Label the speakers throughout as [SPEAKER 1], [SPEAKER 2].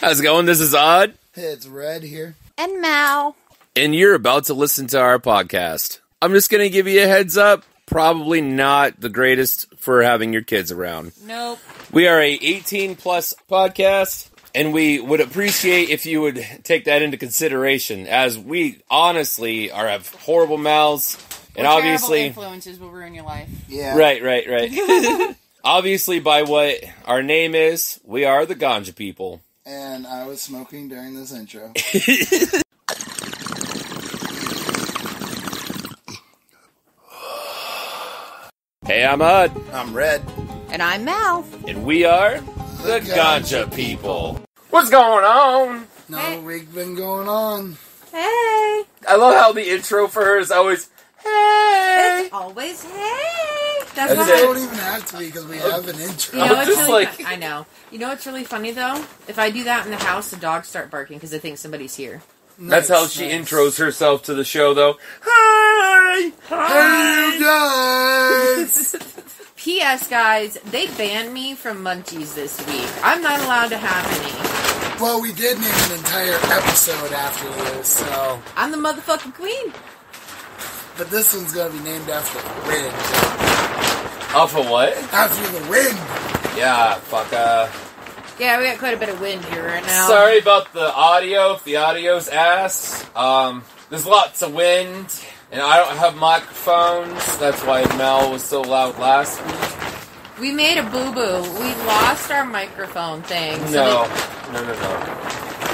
[SPEAKER 1] How's it going? This is Odd.
[SPEAKER 2] Hey, it's Red here.
[SPEAKER 3] And Mal.
[SPEAKER 1] And you're about to listen to our podcast. I'm just going to give you a heads up. Probably not the greatest for having your kids around.
[SPEAKER 3] Nope.
[SPEAKER 1] We are a 18-plus podcast, and we would appreciate if you would take that into consideration, as we honestly have horrible mouths. And
[SPEAKER 3] Or
[SPEAKER 1] obviously,
[SPEAKER 3] influences will ruin your life.
[SPEAKER 2] Yeah.
[SPEAKER 1] Right. Obviously, by what our name is, we are the Ganja people.
[SPEAKER 2] And I was smoking during this intro.
[SPEAKER 1] Hey, I'm Odd.
[SPEAKER 2] I'm Red.
[SPEAKER 3] And I'm Mal.
[SPEAKER 1] And we are the Ganja people. What's going on?
[SPEAKER 2] No week been going on.
[SPEAKER 3] Hey.
[SPEAKER 1] I love how the intro for her is always, hey.
[SPEAKER 3] It's always hey.
[SPEAKER 1] That's
[SPEAKER 2] It
[SPEAKER 3] why.
[SPEAKER 2] don't even have to be because we have an intro.
[SPEAKER 3] You know
[SPEAKER 1] I'm
[SPEAKER 3] what's
[SPEAKER 1] just
[SPEAKER 3] really
[SPEAKER 1] like-
[SPEAKER 3] I know. You know what's really funny though? If I do that in the house, the dogs start barking because they think somebody's here.
[SPEAKER 1] That's how she intros herself to the show, though. Hi!
[SPEAKER 2] Hey, you guys!
[SPEAKER 3] P.S. guys, they banned me from Munchies this week. I'm not allowed to have any.
[SPEAKER 2] Well, we did name an entire episode after you, so...
[SPEAKER 3] I'm the motherfucking queen.
[SPEAKER 2] But this one's going to be named after the wind.
[SPEAKER 1] Off of what?
[SPEAKER 2] After the wind!
[SPEAKER 1] Yeah, fuck,
[SPEAKER 3] Yeah, we got quite a bit of wind here right now.
[SPEAKER 1] Sorry about the audio, if the audio's ass. There's lots of wind, and I don't have microphones. That's why Mel was so loud last week.
[SPEAKER 3] We made a boo-boo. We lost our microphone thing.
[SPEAKER 1] No.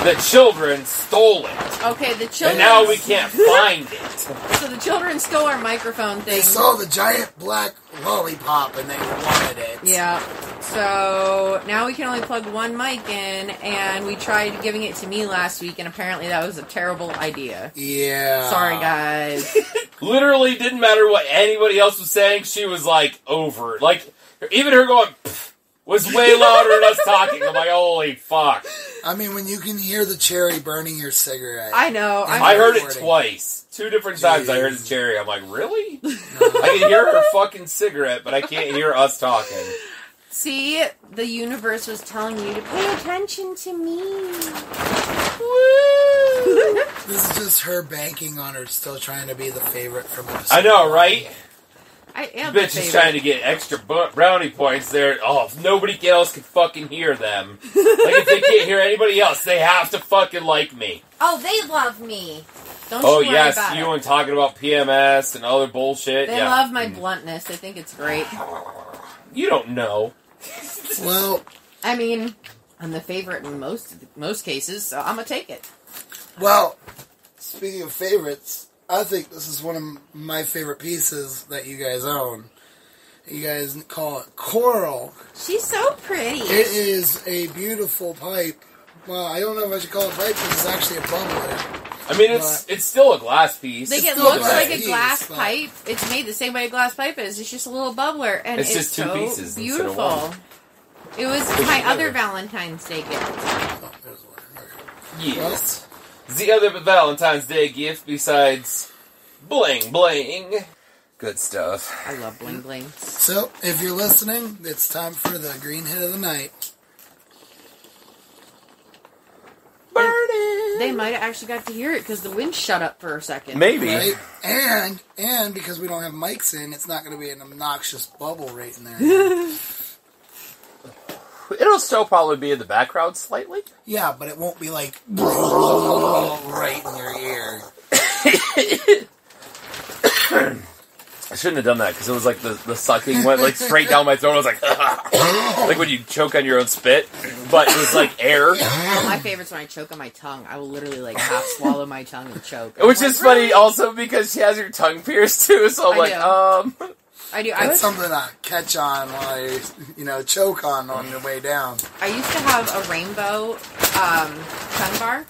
[SPEAKER 1] The children stole it.
[SPEAKER 3] Okay, the children...
[SPEAKER 1] And now we can't find it.
[SPEAKER 3] So the children stole our microphone thing.
[SPEAKER 2] They saw the giant black lollipop and they wanted it.
[SPEAKER 3] Yeah. So now we can only plug one mic in, and we tried giving it to me last week, and apparently that was a terrible idea.
[SPEAKER 2] Yeah.
[SPEAKER 3] Sorry, guys.
[SPEAKER 1] Literally didn't matter what anybody else was saying. She was like over it. Like, even her going pff, was way louder than us talking. I'm like, holy fuck.
[SPEAKER 2] I mean, when you can hear the cherry burning your cigarette.
[SPEAKER 3] I know.
[SPEAKER 1] I heard it twice. 2 different times I heard the cherry. I'm like, really?
[SPEAKER 2] No.
[SPEAKER 1] I can hear her fucking cigarette, but I can't hear us talking.
[SPEAKER 3] See, the universe was telling you to pay attention to me.
[SPEAKER 1] Woo!
[SPEAKER 2] This is just her banking on her still trying to be the favorite from us.
[SPEAKER 1] I know, right?
[SPEAKER 3] I am the
[SPEAKER 1] Bitch is
[SPEAKER 3] favorite.
[SPEAKER 1] trying to get extra brownie points there. Oh, if nobody else can fucking hear them. Like, if they can't hear anybody else, they have to fucking like me.
[SPEAKER 3] Oh, they love me. Don't
[SPEAKER 1] Oh,
[SPEAKER 3] you worry
[SPEAKER 1] yes,
[SPEAKER 3] about
[SPEAKER 1] you
[SPEAKER 3] it.
[SPEAKER 1] and talking about PMS and other bullshit.
[SPEAKER 3] They
[SPEAKER 1] Yeah.
[SPEAKER 3] love my bluntness. They think it's great.
[SPEAKER 1] You don't know.
[SPEAKER 2] Well,
[SPEAKER 3] I mean, I'm the favorite in most cases, so I'm gonna take it.
[SPEAKER 2] speaking of favorites, I think this is one of my favorite pieces that you guys own. You guys call it Coral.
[SPEAKER 3] She's so pretty.
[SPEAKER 2] It is a beautiful pipe. Well, I don't know if I should call it pipe because it's actually a bubbler.
[SPEAKER 1] I mean, it's still a glass piece.
[SPEAKER 3] Like, it
[SPEAKER 2] still
[SPEAKER 3] looks
[SPEAKER 2] a glass
[SPEAKER 3] like a
[SPEAKER 2] piece,
[SPEAKER 3] glass
[SPEAKER 2] but-
[SPEAKER 3] pipe. It's made the same way a glass pipe is. It's just a little bubbler, and
[SPEAKER 1] It's just 2
[SPEAKER 3] so
[SPEAKER 1] pieces instead of
[SPEAKER 3] beautiful.
[SPEAKER 1] one.
[SPEAKER 3] It was my other Valentine's Day gift.
[SPEAKER 2] Oh, there's one. Okay.
[SPEAKER 1] Yes. The other Valentine's Day gift besides bling bling. Good stuff.
[SPEAKER 3] I love bling bling.
[SPEAKER 2] So, if you're listening, it's time for the green hit of the night.
[SPEAKER 1] Burning.
[SPEAKER 3] They might have actually got to hear it because the wind shut up for a second.
[SPEAKER 1] Maybe.
[SPEAKER 2] Right? And because we don't have mics in, it's not going to be an obnoxious bubble right in there.
[SPEAKER 1] It'll still probably be in the background slightly.
[SPEAKER 2] Yeah, but it won't be like right in your ear.
[SPEAKER 1] I shouldn't have done that because it was like the sucking went like straight down my throat. I was like, like when you choke on your own spit, but it was like air.
[SPEAKER 3] Well, my favorite's when I choke on my tongue. I will literally like half swallow my tongue and choke.
[SPEAKER 1] Which is funny also because she has your tongue pierced too. So I'm like,
[SPEAKER 3] I do.
[SPEAKER 2] That's something to catch on while you choke on your way down.
[SPEAKER 3] I used to have a rainbow tongue bar,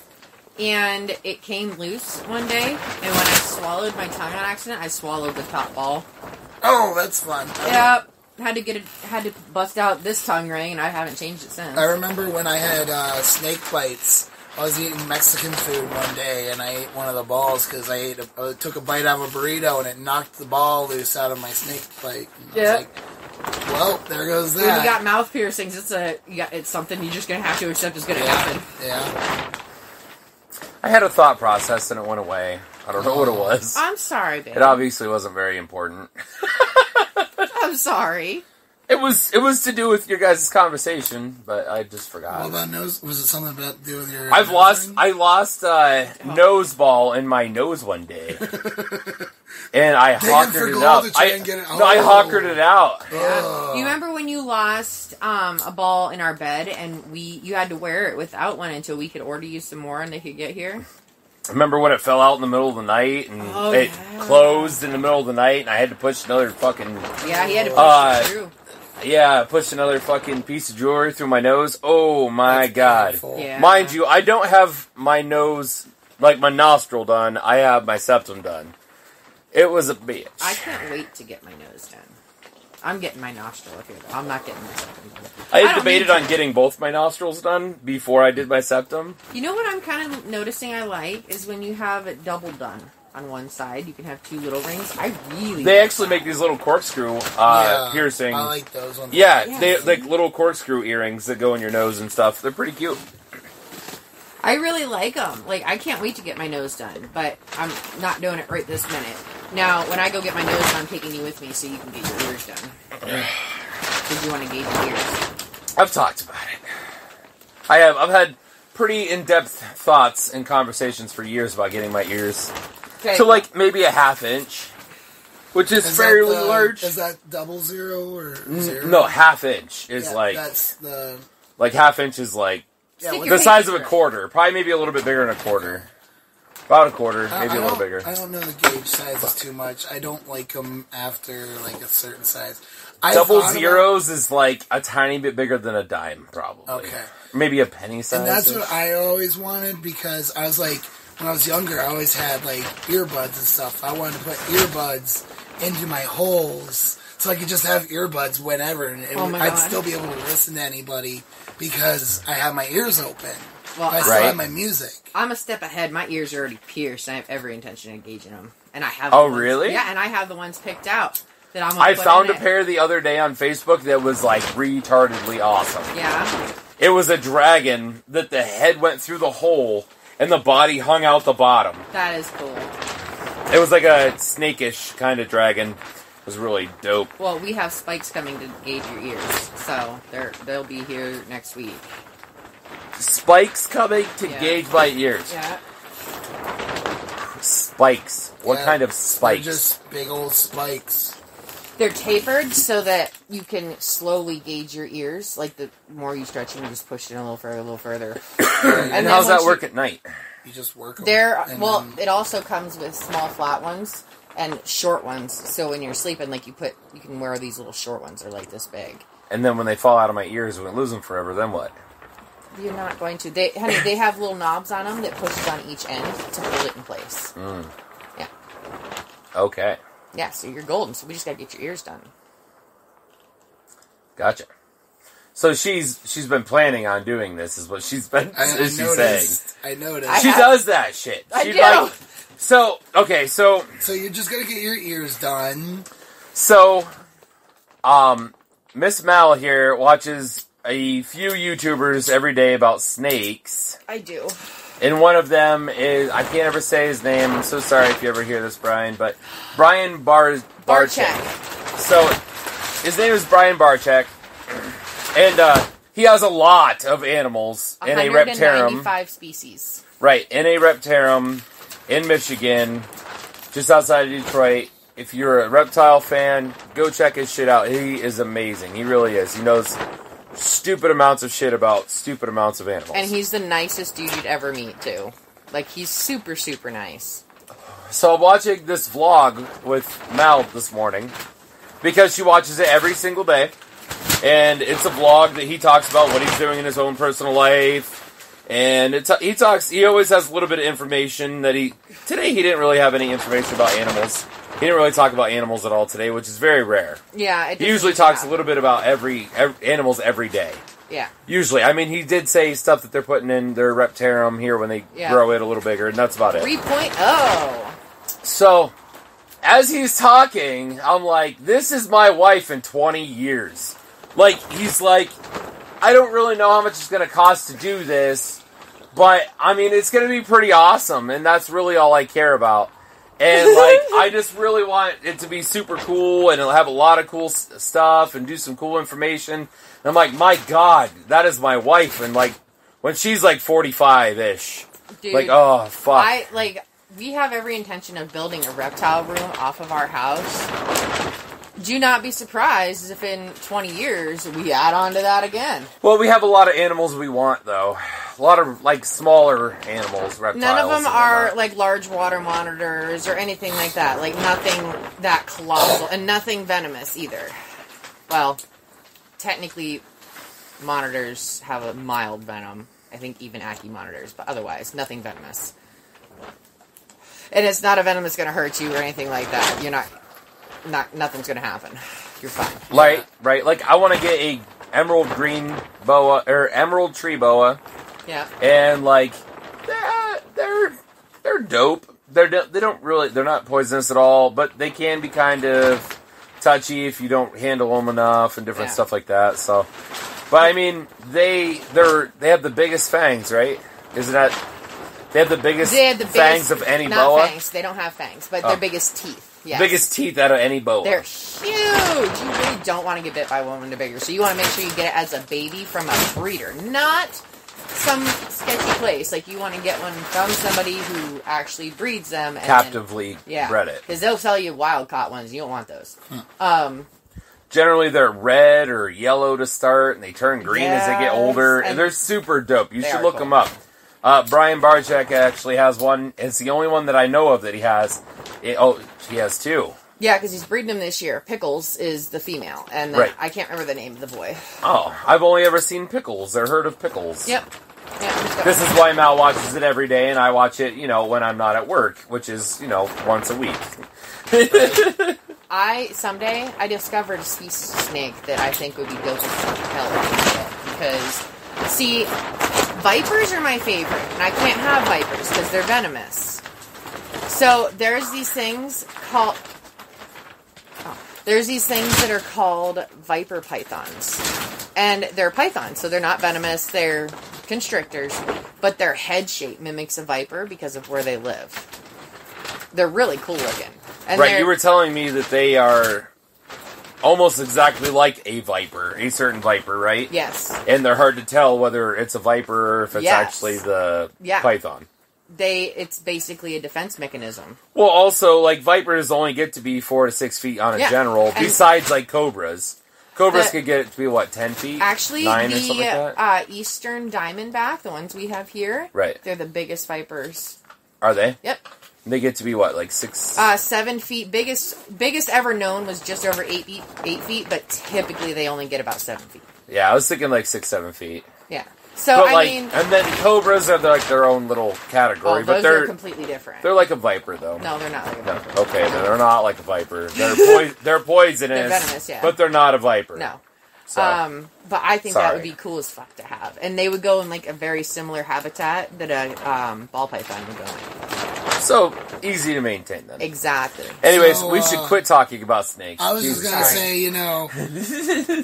[SPEAKER 3] and it came loose one day, and when I swallowed my tongue on accident, I swallowed the top ball.
[SPEAKER 2] Oh, that's fun.
[SPEAKER 3] Yep. Had to bust out this tongue ring, and I haven't changed it since.
[SPEAKER 2] I remember when I had snake bites. I was eating Mexican food one day, and I ate one of the balls because I took a bite out of a burrito, and it knocked the ball loose out of my snake bite. And I was like, Well, there goes that.
[SPEAKER 3] When you got mouth piercings, it's something you're just gonna have to accept is gonna happen.
[SPEAKER 2] Yeah.
[SPEAKER 1] I had a thought process and it went away. I don't know what it was.
[SPEAKER 3] I'm sorry, babe.
[SPEAKER 1] It obviously wasn't very important.
[SPEAKER 3] I'm sorry.
[SPEAKER 1] It was to do with your guys' conversation, but I just forgot.
[SPEAKER 2] What about nose? Was it something about to do with your?
[SPEAKER 1] I lost nose ball in my nose one day, and I hawkered it out. I hawkered it out.
[SPEAKER 3] Yeah. You remember when you lost a ball in our bed, and you had to wear it without one until we could order you some more, and they could get here.
[SPEAKER 1] Remember when it fell out in the middle of the night and it closed in the middle of the night, and I had to push another fucking.
[SPEAKER 3] Yeah, he had to push it through.
[SPEAKER 1] Yeah, pushed another fucking piece of jewelry through my nose. Oh my god.
[SPEAKER 3] Yeah.
[SPEAKER 1] Mind you, I don't have my nose, like my nostril done. I have my septum done. It was a bitch.
[SPEAKER 3] I can't wait to get my nose done. I'm getting my nostril up here, though. I'm not getting my septum done.
[SPEAKER 1] I had debated on getting both my nostrils done before I did my septum.
[SPEAKER 3] You know what I'm kind of noticing I like is when you have it double done. On one side, you can have two little rings. They
[SPEAKER 1] actually make these little corkscrew piercing.
[SPEAKER 2] I like those ones.
[SPEAKER 1] Yeah, they like little corkscrew earrings that go in your nose and stuff. They're pretty cute.
[SPEAKER 3] I really like them. Like, I can't wait to get my nose done, but I'm not doing it right this minute. Now, when I go get my nose done, I'm taking you with me so you can get your ears done. Because you want to gauge your ears.
[SPEAKER 1] I've talked about it. I've had pretty in-depth thoughts and conversations for years about getting my ears.
[SPEAKER 3] Okay.
[SPEAKER 1] So, like, maybe a half inch, which is fairly large.
[SPEAKER 2] Is that 00 or 0?
[SPEAKER 1] No, half inch is
[SPEAKER 2] that's the...
[SPEAKER 1] Like, half inch is like the size of a quarter. Probably maybe a little bit bigger than a quarter. About a quarter, maybe a little bigger.
[SPEAKER 2] I don't know the gauge sizes too much. I don't like them after, like, a certain size.
[SPEAKER 1] Double zeros is like a tiny bit bigger than a dime, probably.
[SPEAKER 2] Okay.
[SPEAKER 1] Maybe a penny size.
[SPEAKER 2] And that's what I always wanted because I was like... When I was younger, I always had, like, earbuds and stuff. I wanted to put earbuds into my holes so I could just have earbuds whenever. And I'd still be able to listen to anybody because I have my ears open. Well, I still have my music.
[SPEAKER 3] I'm a step ahead. My ears are already pierced, and I have every intention of engaging them. And I have.
[SPEAKER 1] Really?
[SPEAKER 3] Yeah, and I have the ones picked out that I'm.
[SPEAKER 1] I found a pair the other day on Facebook that was like retardedly awesome.
[SPEAKER 3] Yeah.
[SPEAKER 1] It was a dragon that the head went through the hole and the body hung out the bottom.
[SPEAKER 3] That is cool.
[SPEAKER 1] It was like a snakish kind of dragon. It was really dope.
[SPEAKER 3] Well, we have spikes coming to gauge your ears, so they'll be here next week.
[SPEAKER 1] Spikes coming to gauge my ears.
[SPEAKER 3] Yeah.
[SPEAKER 1] Spikes. What kind of spikes?
[SPEAKER 2] They're just big old spikes.
[SPEAKER 3] They're tapered so that you can slowly gauge your ears. Like, the more you stretch them, you just push it a little further.
[SPEAKER 1] And how's that work at night?
[SPEAKER 2] You just work them.
[SPEAKER 3] It also comes with small flat ones and short ones. So when you're sleeping, like, you can wear these little short ones. They're like this big.
[SPEAKER 1] And then when they fall out of my ears, when I lose them forever, then what?
[SPEAKER 3] You're not going to. They have little knobs on them that pushes on each end to hold it in place. Yeah.
[SPEAKER 1] Okay.
[SPEAKER 3] Yeah, so you're golden. So we just gotta get your ears done.
[SPEAKER 1] Gotcha. So she's been planning on doing this, is what she's saying.
[SPEAKER 2] I noticed.
[SPEAKER 1] She does that shit.
[SPEAKER 3] I do.
[SPEAKER 1] So
[SPEAKER 2] you're just gonna get your ears done.
[SPEAKER 1] So, Miss Mal here watches a few YouTubers every day about snakes.
[SPEAKER 3] I do.
[SPEAKER 1] And one of them is, I can't ever say his name. I'm so sorry if you ever hear this, Brian, but Brian Bartek. So, his name is Brian Bartek, and he has a lot of animals in a reptarium.
[SPEAKER 3] 195 species.
[SPEAKER 1] Right, in a reptarium in Michigan, just outside of Detroit. If you're a reptile fan, go check his shit out. He is amazing. He really is. He knows stupid amounts of shit about stupid amounts of animals.
[SPEAKER 3] And he's the nicest dude you'd ever meet, too. Like, he's super, super nice.
[SPEAKER 1] So I'm watching this vlog with Mal this morning, because she watches it every single day. And it's a vlog that he talks about what he's doing in his own personal life. And he always has a little bit of information today he didn't really have any information about animals. He didn't really talk about animals at all today, which is very rare.
[SPEAKER 3] Yeah,
[SPEAKER 1] he usually talks a little bit about every animals every day.
[SPEAKER 3] Yeah.
[SPEAKER 1] Usually. I mean, he did say stuff that they're putting in their reptarium here when they grow it a little bigger, and that's about it.
[SPEAKER 3] 3.0.
[SPEAKER 1] So, as he's talking, I'm like, this is my wife in 20 years. Like, he's like, I don't really know how much it's going to cost to do this, but, I mean, it's going to be pretty awesome, and that's really all I care about. And, like, I just really want it to be super cool, and it'll have a lot of cool stuff, and do some cool information. And I'm like, my God, that is my wife, and, like, when she's, like, 45-ish.
[SPEAKER 3] Dude,
[SPEAKER 1] like, oh, fuck.
[SPEAKER 3] We have every intention of building a reptile room off of our house. Do not be surprised if in 20 years we add on to that again.
[SPEAKER 1] Well, we have a lot of animals we want, though. A lot of, like, smaller animals, reptiles.
[SPEAKER 3] None of them are, like, large water monitors or anything like that. Like, nothing that colossal. And nothing venomous, either. Well, technically, monitors have a mild venom. I think even Ackie monitors. But otherwise, nothing venomous. And it's not a venom that's going to hurt you or anything like that. You're not nothing's going to happen. You're fine.
[SPEAKER 1] Right. Like, I want to get a emerald green boa, or emerald tree boa.
[SPEAKER 3] Yeah.
[SPEAKER 1] And, like, they're dope. They're not poisonous at all, but they can be kind of touchy if you don't handle them enough and different stuff like that. So, but I mean, they have the biggest fangs, right? Isn't that? They have the biggest fangs of any boa?
[SPEAKER 3] Not fangs. They don't have fangs, but their biggest teeth. Yes.
[SPEAKER 1] Biggest teeth out of any boa.
[SPEAKER 3] They're huge. You really don't want to get bit by one when they're bigger. So you want to make sure you get it as a baby from a breeder, not some sketchy place. Like, you want to get one from somebody who actually breeds them. And
[SPEAKER 1] captively bred it.
[SPEAKER 3] Because they'll sell you wild-caught ones. You don't want those.
[SPEAKER 1] Generally, they're red or yellow to start, and they turn green as they get older. And they're super dope. You should look them up. Brian Bartek actually has one. It's the only one that I know of that he has. He has two.
[SPEAKER 3] Yeah, because he's breeding them this year. Pickles is the female, and then I can't remember the name of the boy.
[SPEAKER 1] Oh, I've only ever seen Pickles or heard of Pickles.
[SPEAKER 3] Yep.
[SPEAKER 1] This is why Mal watches it every day, and I watch it, when I'm not at work, which is, once a week.
[SPEAKER 3] Someday I discovered a species of snake that I think would be dope as hell because, see, vipers are my favorite, and I can't have vipers because they're venomous. So there's these things that are called viper pythons. And they're pythons, so they're not venomous, they're constrictors, but their head shape mimics a viper because of where they live. They're really cool looking. And
[SPEAKER 1] right, you were telling me that they are almost exactly like a viper, a certain viper, right?
[SPEAKER 3] Yes.
[SPEAKER 1] And they're hard to tell whether it's a viper or if it's actually the python.
[SPEAKER 3] It's basically a defense mechanism.
[SPEAKER 1] Well, also, like, vipers only get to be 4 to 6 feet on a general, besides, like, cobras. Cobras could get it to be, 10 feet?
[SPEAKER 3] Actually,
[SPEAKER 1] 9 or something like that?
[SPEAKER 3] Eastern diamondback, the ones we have here, they're the biggest vipers.
[SPEAKER 1] Are they?
[SPEAKER 3] Yep.
[SPEAKER 1] And they get to be, 6?
[SPEAKER 3] 7 feet. Biggest ever known was just over 8 feet, but typically they only get about 7 feet.
[SPEAKER 1] Yeah, I was thinking, 6, 7 feet.
[SPEAKER 3] Yeah. So,
[SPEAKER 1] but, and then cobras are their own little category, but they're
[SPEAKER 3] completely different.
[SPEAKER 1] They're like a viper, though.
[SPEAKER 3] No, they're not like a viper.
[SPEAKER 1] Okay, they're not like a viper. They're poisonous.
[SPEAKER 3] They're venomous, yeah.
[SPEAKER 1] But they're not a viper.
[SPEAKER 3] No.
[SPEAKER 1] So.
[SPEAKER 3] But I think that would be cool as fuck to have. And they would go in, a very similar habitat that a ball python would go in.
[SPEAKER 1] So, easy to maintain, then.
[SPEAKER 3] Exactly.
[SPEAKER 1] Anyways, we should quit talking about snakes.
[SPEAKER 2] I was just going to say,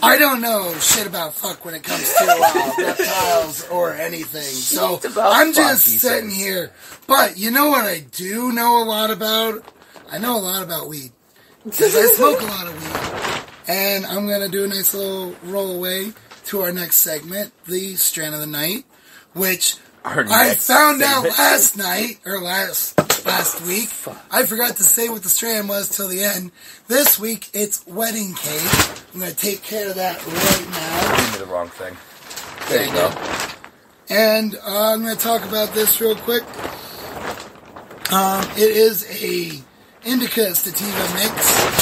[SPEAKER 2] I don't know shit about fuck when it comes to reptiles or anything. So, I'm just sitting here. But, you know what I do know a lot about? I know a lot about weed. Because I smoke a lot of weed. And I'm going to do a nice little roll away to our next segment, the Strand of the Night, which I found out last night, or last week. I forgot to say what the strand was till the end. This week, it's wedding cake. I'm going to take care of that right now.
[SPEAKER 1] Give me the wrong thing. There you go.
[SPEAKER 2] And I'm going to talk about this real quick. It is a indica sativa mix.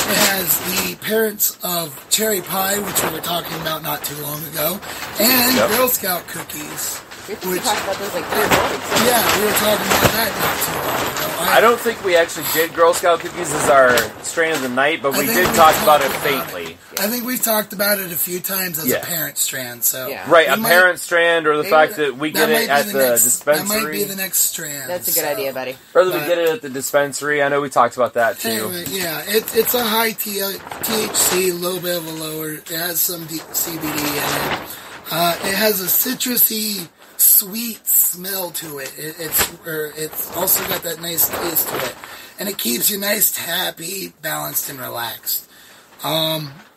[SPEAKER 2] It has the parents of cherry pie, which we were talking about not too long ago, and Girl Scout cookies.
[SPEAKER 3] We
[SPEAKER 2] Which-
[SPEAKER 3] talked about those like 3 or 4 weeks ago.
[SPEAKER 2] Yeah, we were talking about that not too long ago.
[SPEAKER 1] I don't think we actually did Girl Scout cookies as our strain of the night, but
[SPEAKER 2] I
[SPEAKER 1] we
[SPEAKER 2] think
[SPEAKER 1] did
[SPEAKER 2] we
[SPEAKER 1] talk about it
[SPEAKER 2] talked about
[SPEAKER 1] faintly.
[SPEAKER 2] I think we've talked about it a few times as
[SPEAKER 1] Yeah.
[SPEAKER 2] a parent strand. So
[SPEAKER 3] Yeah.
[SPEAKER 1] Right,
[SPEAKER 2] we
[SPEAKER 1] a
[SPEAKER 2] might-
[SPEAKER 1] parent strand, or the fact that we get
[SPEAKER 2] that might
[SPEAKER 1] it
[SPEAKER 2] be
[SPEAKER 1] at the
[SPEAKER 2] next,
[SPEAKER 1] dispensary.
[SPEAKER 2] That might be the next strand.
[SPEAKER 3] That's a good
[SPEAKER 2] so.
[SPEAKER 3] idea, buddy.
[SPEAKER 1] Rather we
[SPEAKER 2] but-
[SPEAKER 1] get it at the dispensary. I know we talked about that too.
[SPEAKER 2] Anyway, yeah, it's a high THC, a little bit of a lower. It has some CBD in it. It has a citrusy, sweet smell to it. It's also got that nice taste to it, and it keeps you nice, happy, balanced, and relaxed.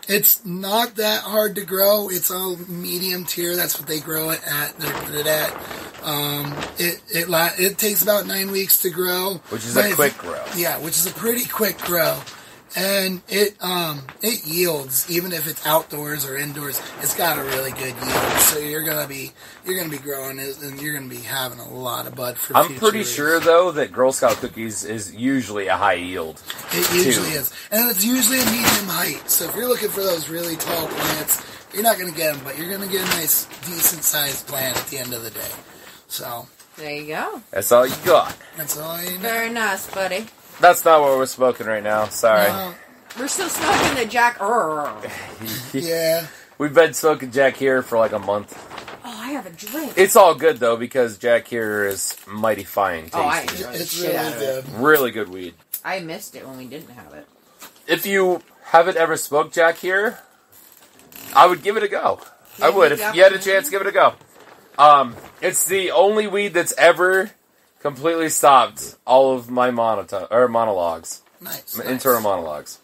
[SPEAKER 2] It's not that hard to grow. It's all medium tier. That's what they grow it at. They're good at. It takes about 9 weeks to grow,
[SPEAKER 1] Which is
[SPEAKER 2] but
[SPEAKER 1] a quick grow.
[SPEAKER 2] Yeah, which is a pretty quick grow, and it yields even if it's outdoors or indoors. It's got a really good yield, so you're gonna be growing it, and you're gonna be having a lot of bud for.
[SPEAKER 1] I'm
[SPEAKER 2] future
[SPEAKER 1] pretty
[SPEAKER 2] years.
[SPEAKER 1] sure though that Girl Scout cookies is usually a high yield.
[SPEAKER 2] It usually is, and it's usually a medium height. So if you're looking for those really tall plants, you're not gonna get them, but you're gonna get a nice, decent sized plant at the end of the day. So
[SPEAKER 3] There you go.
[SPEAKER 1] That's all you got.
[SPEAKER 2] that's all I know.
[SPEAKER 3] Very nice, buddy.
[SPEAKER 1] That's not what we're smoking right now. Sorry.
[SPEAKER 3] We're still smoking the Jack. Oh,
[SPEAKER 2] Yeah.
[SPEAKER 1] We've been smoking Jack here for like a month.
[SPEAKER 3] I have a drink.
[SPEAKER 1] It's all good though because Jack here is mighty fine tasting.
[SPEAKER 3] Oh, I enjoy the
[SPEAKER 2] It's
[SPEAKER 3] shit
[SPEAKER 2] really
[SPEAKER 3] out of it.
[SPEAKER 2] good.
[SPEAKER 1] Really good weed.
[SPEAKER 3] I missed it when we didn't have it.
[SPEAKER 1] If you haven't ever smoked Jack here, I would give it a go. I would. If you had a chance, give it a go. It's the only weed that's ever completely stopped all of my monologues.
[SPEAKER 2] Nice.
[SPEAKER 1] My
[SPEAKER 2] nice.
[SPEAKER 1] internal monologues.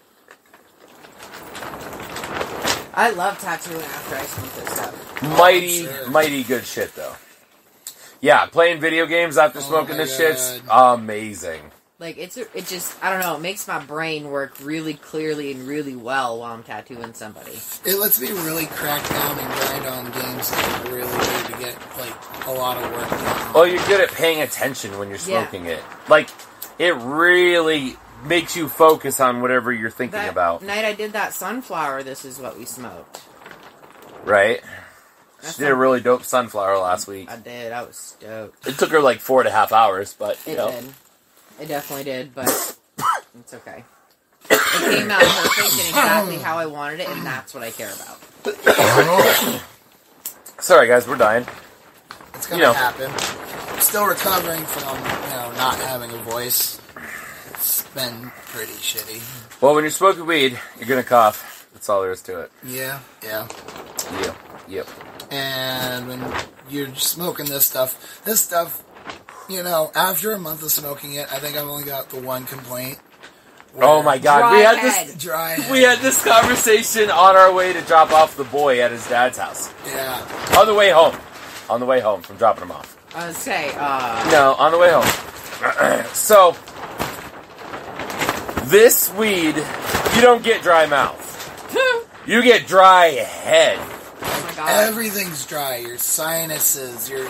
[SPEAKER 3] I love tattooing after I smoke this stuff.
[SPEAKER 1] Mighty,
[SPEAKER 2] sure.
[SPEAKER 1] mighty good shit though. Yeah, playing video games after smoking
[SPEAKER 2] my
[SPEAKER 1] this shit's
[SPEAKER 2] God.
[SPEAKER 1] amazing.
[SPEAKER 3] Like, it just, I don't know, it makes my brain work really clearly and really well while I'm tattooing somebody.
[SPEAKER 2] It lets me really crack down and grind on games that are really good to get like a lot of work done.
[SPEAKER 1] Well, you're good at paying attention when you're smoking it. Like, it really makes you focus on whatever you're thinking
[SPEAKER 3] That
[SPEAKER 1] about.
[SPEAKER 3] night I did that sunflower, this is what we smoked.
[SPEAKER 1] Right? She
[SPEAKER 3] That's
[SPEAKER 1] did a really dope sunflower last week.
[SPEAKER 3] I did, I was stoked.
[SPEAKER 1] It took her like 4.5 hours, but, you
[SPEAKER 3] It
[SPEAKER 1] know.
[SPEAKER 3] did. It definitely did, but it's okay. It came out perfect and exactly how I wanted it, and that's what I care about.
[SPEAKER 1] Sorry, guys, we're dying.
[SPEAKER 2] It's gonna
[SPEAKER 1] You know.
[SPEAKER 2] happen. I'm still recovering from not having a voice. It's been pretty shitty.
[SPEAKER 1] Well, when you're smoking weed, you're gonna cough. That's all there is to it.
[SPEAKER 2] Yeah.
[SPEAKER 1] Yep.
[SPEAKER 2] And when you're smoking this stuff, after a month of smoking it, I think I've only got the one complaint.
[SPEAKER 1] Oh my god,
[SPEAKER 3] Dry
[SPEAKER 1] we had
[SPEAKER 3] head.
[SPEAKER 1] this
[SPEAKER 2] Dry head.
[SPEAKER 1] we had this conversation on our way to drop off the boy at his dad's house.
[SPEAKER 2] Yeah.
[SPEAKER 1] On the way home. On the way home from dropping him off.
[SPEAKER 3] I was say,
[SPEAKER 1] No, on the way home. So, this weed, you don't get dry mouth. You get dry head.
[SPEAKER 3] oh my god.
[SPEAKER 2] Everything's dry. Your sinuses, your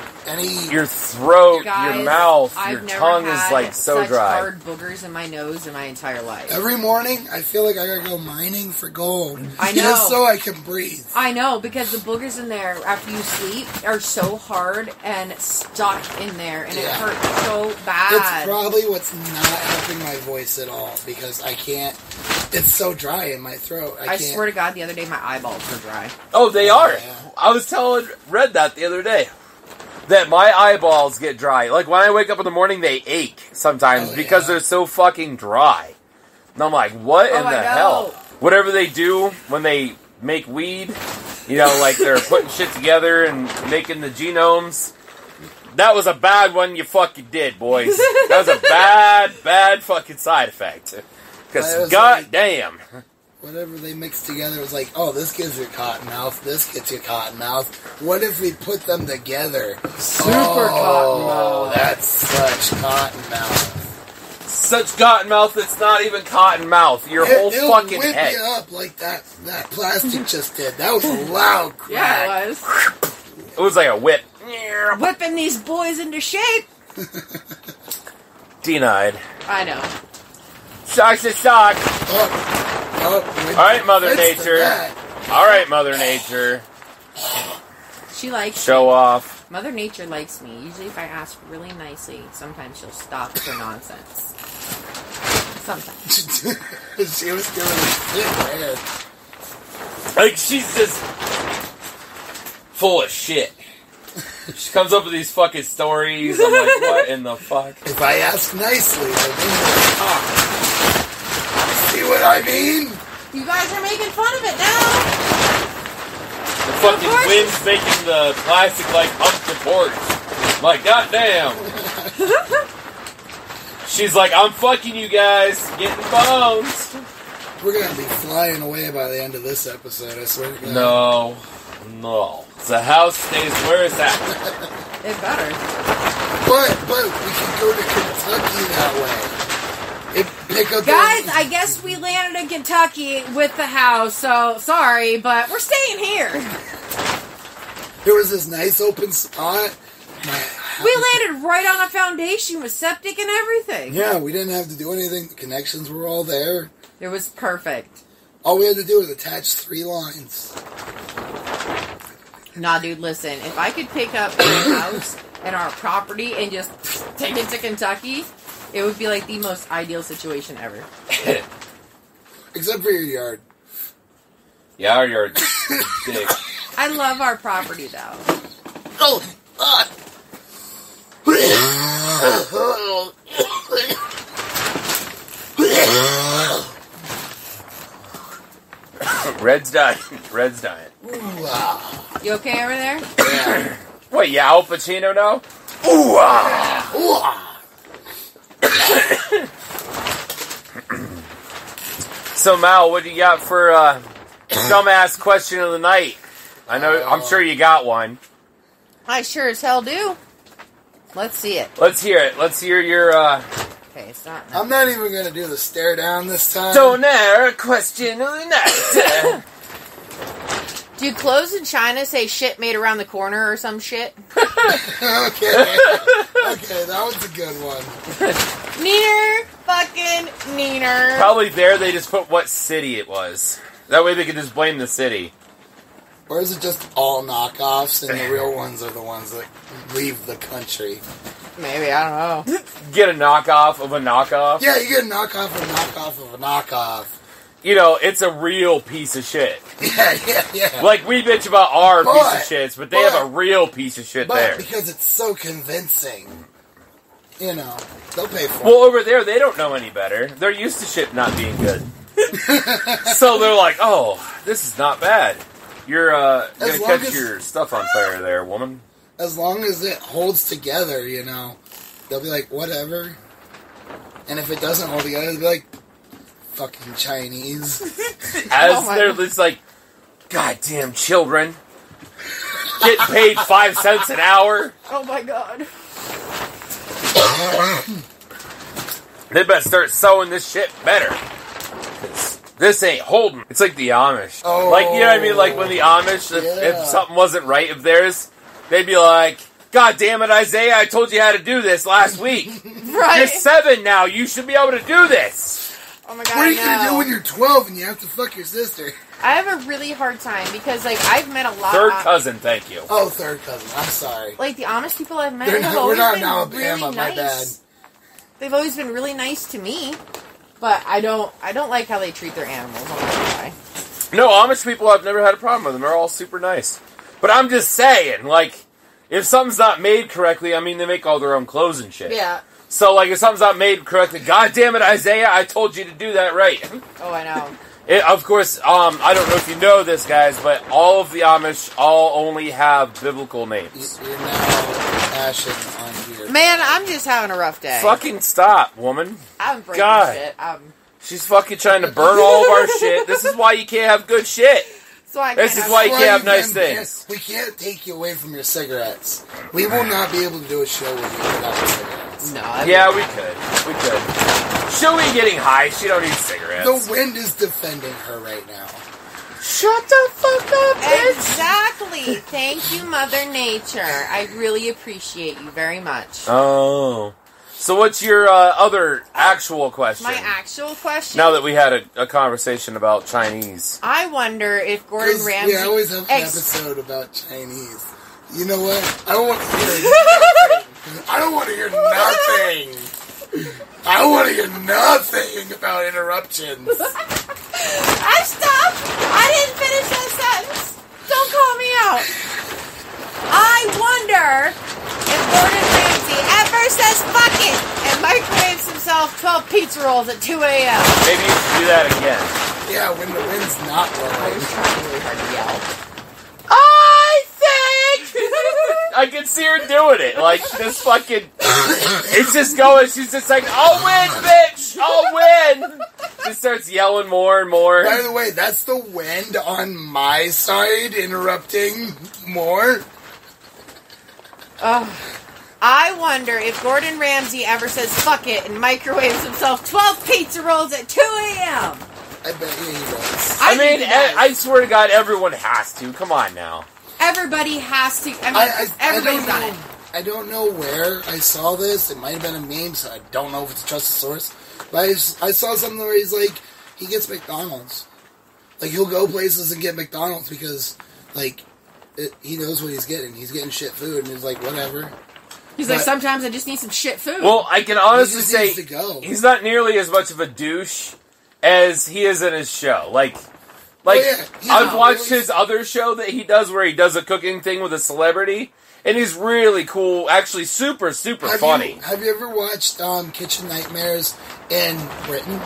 [SPEAKER 1] Throat,
[SPEAKER 3] Guys,
[SPEAKER 1] your mouth,
[SPEAKER 3] I've
[SPEAKER 1] your
[SPEAKER 3] never
[SPEAKER 1] tongue is
[SPEAKER 3] had
[SPEAKER 1] like so
[SPEAKER 3] such
[SPEAKER 1] dry.
[SPEAKER 3] hard boogers in my nose in my entire life.
[SPEAKER 2] every morning I feel like I gotta go mining for gold.
[SPEAKER 3] I know.
[SPEAKER 2] Just so I can breathe.
[SPEAKER 3] I know, because the boogers in there after you sleep are so hard and stuck in there, and it
[SPEAKER 2] Yeah.
[SPEAKER 3] hurts so
[SPEAKER 2] It's
[SPEAKER 3] bad.
[SPEAKER 2] probably what's not helping my voice at all because I can't. It's so dry in my throat. I
[SPEAKER 3] I
[SPEAKER 2] can't.
[SPEAKER 3] swear to God, the other day my eyeballs were dry.
[SPEAKER 1] Oh, they are.
[SPEAKER 2] Yeah.
[SPEAKER 1] I was telling Red that the other day. That my eyeballs get dry. Like when I wake up in the morning, they ache sometimes
[SPEAKER 2] Oh,
[SPEAKER 1] because
[SPEAKER 2] yeah.
[SPEAKER 1] they're so fucking dry. And I'm like, what in
[SPEAKER 3] I
[SPEAKER 1] the
[SPEAKER 3] know.
[SPEAKER 1] hell? Whatever they do when they make weed, like they're putting shit together and making the genomes. That was a bad one you fucking did, boys. That was a bad fucking side effect.
[SPEAKER 2] That
[SPEAKER 1] Because
[SPEAKER 2] was
[SPEAKER 1] goddamn.
[SPEAKER 2] Whatever they mixed together was like, oh, this gives you cotton mouth. This gets you cotton mouth. What if we put them together?
[SPEAKER 3] Super
[SPEAKER 2] cotton
[SPEAKER 3] mouth.
[SPEAKER 2] That's such cotton mouth.
[SPEAKER 1] Such cotton mouth that's not even cotton mouth. Your whole
[SPEAKER 2] It'll
[SPEAKER 1] fucking
[SPEAKER 2] whip
[SPEAKER 1] head.
[SPEAKER 2] you up like that plastic just did. That was a loud crack.
[SPEAKER 3] Yeah, it was.
[SPEAKER 1] It was like a whip.
[SPEAKER 3] Whipping these boys into shape.
[SPEAKER 1] Denied.
[SPEAKER 3] I know.
[SPEAKER 1] Sucks to suck.
[SPEAKER 2] All
[SPEAKER 1] right, Mother Nature. All right, Mother Nature.
[SPEAKER 3] She likes
[SPEAKER 1] Show off.
[SPEAKER 3] Mother Nature likes me. Usually if I ask really nicely, sometimes she'll stop for nonsense. Sometimes.
[SPEAKER 2] She was doing it.
[SPEAKER 1] Like, she's just full of shit. She comes up with these fucking stories. I'm like, what in the fuck?
[SPEAKER 2] If I ask nicely, I mean talk. See what I mean?
[SPEAKER 3] You guys are making fun of it now.
[SPEAKER 1] The fucking wind's making the plastic like pumpkin porch. Like, goddamn. She's like, I'm fucking you guys, getting bones.
[SPEAKER 2] We're gonna be flying away by the end of this episode, I swear to God.
[SPEAKER 1] No. The house stays where it's at.
[SPEAKER 3] It better.
[SPEAKER 2] But we can go to Kentucky that way. Pick up
[SPEAKER 3] Guys, I guess we landed in Kentucky with the house, so sorry, but we're staying here.
[SPEAKER 2] There was this nice open spot.
[SPEAKER 3] We landed right on a foundation with septic and everything.
[SPEAKER 2] Yeah, we didn't have to do anything. The connections were all there.
[SPEAKER 3] It was perfect.
[SPEAKER 2] All we had to do was attach 3 lines.
[SPEAKER 3] Nah, dude, listen. If I could pick up our house and our property and just take it to Kentucky, it would be like the most ideal situation ever.
[SPEAKER 2] Except for your yard.
[SPEAKER 1] Yeah, our yard's big.
[SPEAKER 3] I love our property, though.
[SPEAKER 2] Oh,
[SPEAKER 1] Red's dying. Red's dying.
[SPEAKER 3] You okay over there?
[SPEAKER 2] Yeah.
[SPEAKER 1] Wait, yeah, Al Pacino now? Ooh, ah. So, Mal, what do you got for dumbass question of the night? I'm sure you got one.
[SPEAKER 3] I sure as hell do. Let's see it.
[SPEAKER 1] Let's hear it. Let's hear your,
[SPEAKER 3] Okay, it's not...
[SPEAKER 2] I'm not even going to do the stare down this time.
[SPEAKER 1] Donaire question of the night.
[SPEAKER 3] Do clothes in China say shit made around the corner or some shit?
[SPEAKER 2] Okay, that was a good one.
[SPEAKER 3] Neener, fucking neener.
[SPEAKER 1] Probably there they just put what city it was. That way they could just blame the city.
[SPEAKER 2] Or is it just all knockoffs and the real ones are the ones that leave the country?
[SPEAKER 3] Maybe, I don't know.
[SPEAKER 1] Get a knockoff of a knockoff.
[SPEAKER 2] Yeah, you get a knockoff of a knockoff of a knockoff.
[SPEAKER 1] You know, it's a real piece of shit.
[SPEAKER 2] Yeah.
[SPEAKER 1] Like, we bitch about our piece of shits, but they have a real piece of shit there.
[SPEAKER 2] Because it's so convincing, you know, they'll pay for it.
[SPEAKER 1] Well, over there, they don't know any better. They're used to shit not being good. So they're like, oh, this is not bad. You're gonna catch your stuff on fire there, woman.
[SPEAKER 2] As long as it holds together, you know, they'll be like, whatever. And if it doesn't hold together, they'll be like, fucking Chinese.
[SPEAKER 1] As they're just like, goddamn children. Getting paid 5 cents an hour.
[SPEAKER 3] Oh my god.
[SPEAKER 1] They better start sewing this shit better. 'Cause this ain't holding. It's like the Amish.
[SPEAKER 2] Oh.
[SPEAKER 1] Like, you know what I mean? Like when the Amish, if something wasn't right of theirs, they'd be like, God damn it, Isaiah, I told you how to do this last week.
[SPEAKER 3] Right.
[SPEAKER 1] You're 7 now. You should be able to do this.
[SPEAKER 3] Oh my god,
[SPEAKER 2] what are you going to do when you're 12 and you have to fuck your sister?
[SPEAKER 3] I have a really hard time because, like, I've met a lot
[SPEAKER 1] Third
[SPEAKER 3] of...
[SPEAKER 1] cousin, thank you.
[SPEAKER 2] Oh, third cousin. I'm sorry.
[SPEAKER 3] Like, the Amish people I've met
[SPEAKER 2] We're
[SPEAKER 3] have always
[SPEAKER 2] not
[SPEAKER 3] been
[SPEAKER 2] in Alabama,
[SPEAKER 3] really
[SPEAKER 2] my
[SPEAKER 3] nice.
[SPEAKER 2] bad.
[SPEAKER 3] They've always been really nice to me, but I don't like how they treat their animals. I'm not gonna lie.
[SPEAKER 1] No, Amish people, I've never had a problem with them. They're all super nice. But I'm just saying, like, if something's not made correctly, I mean, they make all their own clothes and shit.
[SPEAKER 3] Yeah.
[SPEAKER 1] So, like, if something's not made correctly, God damn it, Isaiah, I told you to do that right.
[SPEAKER 3] Oh, I know.
[SPEAKER 1] Of course, I don't know if you know this, guys, but all of the Amish all only have biblical names.
[SPEAKER 2] You're now passion on here.
[SPEAKER 3] Man, I'm just having a rough day.
[SPEAKER 1] Fucking stop, woman.
[SPEAKER 3] I'm breaking
[SPEAKER 1] God.
[SPEAKER 3] shit.
[SPEAKER 1] She's fucking trying to burn all of our shit. This is why you can't have good shit. This is why you can't have nice things.
[SPEAKER 2] We can't take you away from your cigarettes. We will not be able to do a show with you without your cigarettes.
[SPEAKER 3] No.
[SPEAKER 1] Yeah, we could. We could. She'll be getting high. She don't need cigarettes.
[SPEAKER 2] The wind is defending her right now.
[SPEAKER 1] Shut the fuck up, bitch.
[SPEAKER 3] Exactly. Thank you, Mother Nature. I really appreciate you very much.
[SPEAKER 1] Oh. So what's your other actual question?
[SPEAKER 3] My actual question?
[SPEAKER 1] Now that we had a conversation about Chinese.
[SPEAKER 3] I wonder if Gordon Ramsay...
[SPEAKER 2] We always have an episode about Chinese. You know what? I don't want to hear nothing. I don't want to hear nothing. I don't want to hear nothing about interruptions.
[SPEAKER 3] I stopped. I didn't finish that sentence. Don't call me out. I wonder if Gordon Ramsay ever says fuck it and microwaves himself 12 pizza rolls at 2 a.m.
[SPEAKER 1] Maybe you should do that again.
[SPEAKER 2] Yeah, when the wind's not
[SPEAKER 3] I
[SPEAKER 2] blowing.
[SPEAKER 3] was trying really hard to yell.
[SPEAKER 1] I think I can see her doing it. Like this fucking. It's just going. She's just like, "I'll win, bitch! I'll win!" She starts yelling more and more.
[SPEAKER 2] By the way, that's the wind on my side interrupting more.
[SPEAKER 3] I wonder if Gordon Ramsay ever says fuck it and microwaves himself 12 pizza rolls at 2 a.m.
[SPEAKER 2] I bet you he does.
[SPEAKER 1] I mean,
[SPEAKER 3] think he does.
[SPEAKER 1] I swear to God, everyone has to. Come on now.
[SPEAKER 3] Everybody has to. I mean, everybody's done it.
[SPEAKER 2] I don't know where I saw this. It might have been a meme, so I don't know if it's a trusted source. But I saw something where he's like, he gets McDonald's. Like, he'll go places and get McDonald's because, like, he knows what he's getting. He's getting shit food, and he's like, whatever.
[SPEAKER 3] He's like, sometimes I just need some shit food.
[SPEAKER 1] Well, I can honestly
[SPEAKER 2] He just
[SPEAKER 1] say
[SPEAKER 2] needs to go.
[SPEAKER 1] he's not nearly as much of a douche as he is in his show. Like I've watched his other show that he does where he does a cooking thing with a celebrity, and he's really cool. Actually, super funny.
[SPEAKER 2] Have you ever watched Kitchen Nightmares in Britain?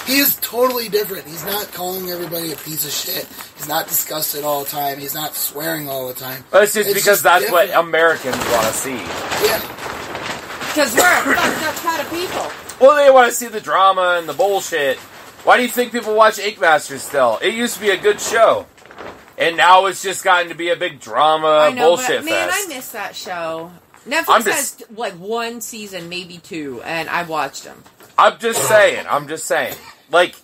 [SPEAKER 2] He is totally different. He's not calling everybody a piece of shit. He's not disgusted all the time. He's not swearing all the time.
[SPEAKER 1] But it's just because that's
[SPEAKER 2] different.
[SPEAKER 1] what Americans want to see.
[SPEAKER 2] Yeah.
[SPEAKER 3] Because we're a fucked up kind of people.
[SPEAKER 1] Well, they want to see the drama and the bullshit. Why do you think people watch Ink Masters still? It used to be a good show. And now it's just gotten to be a big drama bullshit
[SPEAKER 3] but, man,
[SPEAKER 1] fest.
[SPEAKER 3] I miss that show. Netflix has like one season, maybe two, and I watched them.
[SPEAKER 1] I'm just saying. Like,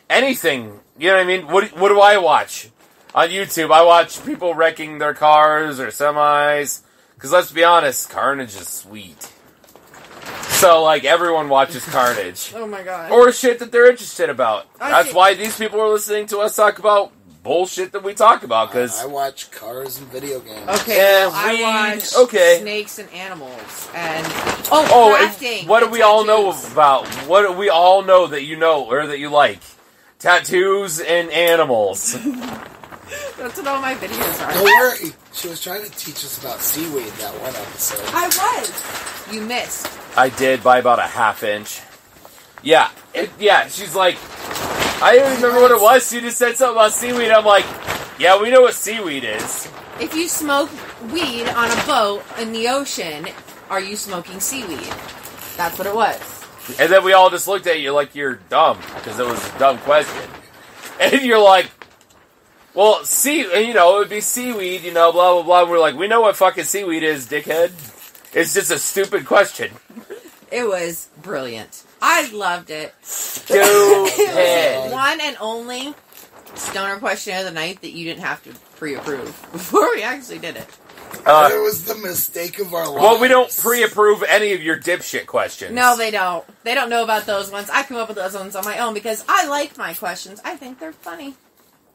[SPEAKER 1] anything, you know what I mean? What do I watch? On YouTube, I watch people wrecking their cars or semis. Because let's be honest, Carnage is sweet. So, like, everyone watches Carnage.
[SPEAKER 3] Oh my god.
[SPEAKER 1] Or shit that they're interested about. That's why these people are listening to us talk about bullshit that we talk about, because...
[SPEAKER 2] I watch cars and video games.
[SPEAKER 3] Okay,
[SPEAKER 1] Yeah,
[SPEAKER 3] I watch snakes and animals, and... crafting.
[SPEAKER 1] What do we all know about? What do we all know that you know, or that you like? Tattoos and animals.
[SPEAKER 3] That's what all my videos are.
[SPEAKER 2] Don't worry. She was trying to teach us about seaweed that one episode.
[SPEAKER 3] I was. You missed.
[SPEAKER 1] I did by about a half inch. Yeah, she's like... I don't remember what it was. She just said something about seaweed. I'm like, yeah, we know what seaweed is.
[SPEAKER 3] If you smoke weed on a boat in the ocean, are you smoking seaweed? That's what it was.
[SPEAKER 1] And then we all just looked at you like you're dumb, because it was a dumb question. And you're like, well, it would be seaweed, blah, blah, blah. And we're like, we know what fucking seaweed is, dickhead. It's just a stupid question.
[SPEAKER 3] It was brilliant. I loved it.
[SPEAKER 1] Stupid.
[SPEAKER 3] One and only stoner question of the night that you didn't have to pre-approve before we actually did it.
[SPEAKER 2] It was the mistake of our lives.
[SPEAKER 1] Well, we don't pre-approve any of your dipshit questions.
[SPEAKER 3] No, they don't. They don't know about those ones. I come up with those ones on my own because I like my questions. I think they're funny.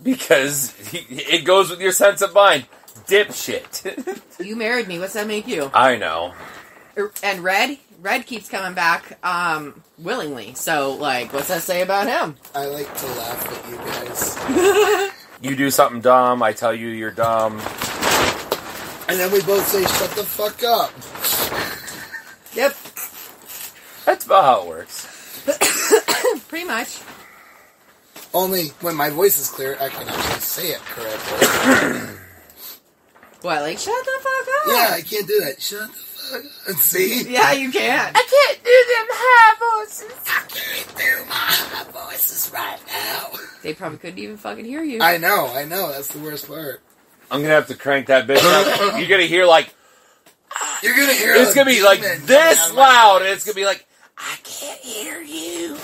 [SPEAKER 1] Because it goes with your sense of mind. Dipshit.
[SPEAKER 3] You married me. What's that make you?
[SPEAKER 1] I know.
[SPEAKER 3] And Red keeps coming back willingly. So, what's that say about him?
[SPEAKER 2] I like to laugh at you guys.
[SPEAKER 1] You do something dumb, I tell you you're dumb.
[SPEAKER 2] And then we both say, shut the fuck up.
[SPEAKER 3] Yep.
[SPEAKER 1] That's about how it works.
[SPEAKER 3] Pretty much.
[SPEAKER 2] Only when my voice is clear, I can actually say it correctly.
[SPEAKER 3] What, shut the fuck up?
[SPEAKER 2] Yeah, I can't do that. Shut the fuck up. See?
[SPEAKER 3] Yeah, you can.
[SPEAKER 1] I can't do them high voices.
[SPEAKER 2] I can't do my voices right now.
[SPEAKER 3] They probably couldn't even fucking hear you.
[SPEAKER 2] I know. That's the worst part.
[SPEAKER 1] I'm gonna have to crank that bitch up. You're gonna hear
[SPEAKER 2] You're gonna hear
[SPEAKER 1] it's gonna be like
[SPEAKER 2] demon
[SPEAKER 1] this
[SPEAKER 2] coming out of my
[SPEAKER 1] loud,
[SPEAKER 2] voice.
[SPEAKER 1] and it's gonna be like, I can't hear you.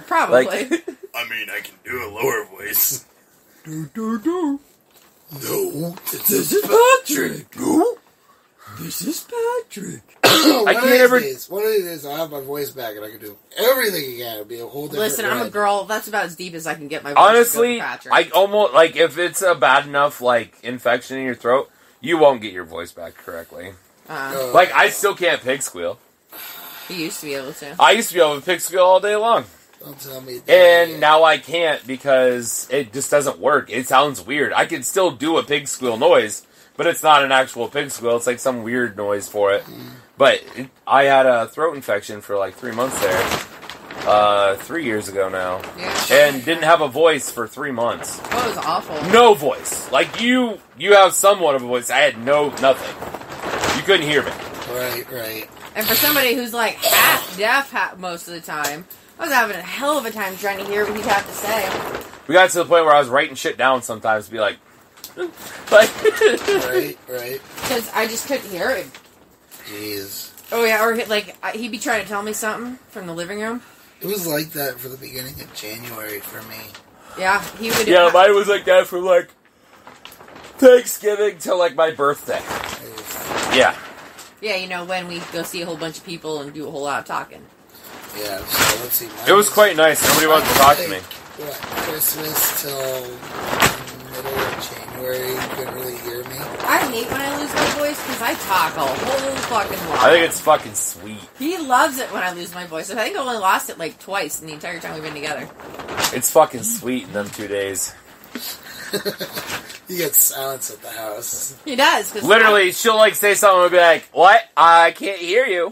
[SPEAKER 3] Probably.
[SPEAKER 2] I mean, I can do a lower voice. No, this is Patrick. No, this is Patrick. One of these days, I'll have my voice back and I can do everything again. It'll be a whole different
[SPEAKER 3] Listen, I'm a girl. That's about as deep as I can get my voice.
[SPEAKER 1] Honestly,
[SPEAKER 3] to go to Patrick.
[SPEAKER 1] I almost, if it's a bad enough, infection in your throat, you won't get your voice back correctly.
[SPEAKER 3] Uh,
[SPEAKER 1] Like, I still can't pig squeal.
[SPEAKER 3] you used to be able to.
[SPEAKER 1] I used to be able to pig squeal all day long.
[SPEAKER 2] Don't tell me that.
[SPEAKER 1] And now I can't because it just doesn't work. It sounds weird. I can still do a pig squeal noise, but it's not an actual pig squeal. It's like some weird noise for it. But I had a throat infection for like 3 months there. 3 years ago now.
[SPEAKER 3] Yeah.
[SPEAKER 1] And didn't have a voice for 3 months.
[SPEAKER 3] Oh, it was awful.
[SPEAKER 1] No voice. Like you have somewhat of a voice. I had nothing. You couldn't hear me.
[SPEAKER 2] Right.
[SPEAKER 3] And for somebody who's like half deaf most of the time, I was having a hell of a time trying to hear what he'd have to say.
[SPEAKER 1] We got to the point where I was writing shit down sometimes to be like,
[SPEAKER 2] Right.
[SPEAKER 3] Because I just couldn't hear him.
[SPEAKER 2] Jeez.
[SPEAKER 3] Oh yeah, or he'd be trying to tell me something from the living room.
[SPEAKER 2] It was like that for the beginning of January for me.
[SPEAKER 3] Yeah, he would.
[SPEAKER 1] yeah, mine was like that from like Thanksgiving till like my birthday. Yeah.
[SPEAKER 3] Yeah, you know, when we go see a whole bunch of people and do a whole lot of talking.
[SPEAKER 2] Yeah, so let's see.
[SPEAKER 1] It was quite nice. Nobody wanted to talk to me.
[SPEAKER 2] What, Christmas till middle of January, you couldn't really hear me.
[SPEAKER 3] I hate when I lose my voice because I talk a whole fucking lot.
[SPEAKER 1] I think it's fucking sweet.
[SPEAKER 3] He loves it when I lose my voice. I think I only lost it like twice in the entire time we've been together.
[SPEAKER 1] It's fucking sweet in them 2 days.
[SPEAKER 2] You get silence at the house.
[SPEAKER 3] He does. Cause
[SPEAKER 1] Literally, she'll like say something and be like, "What? I can't hear you."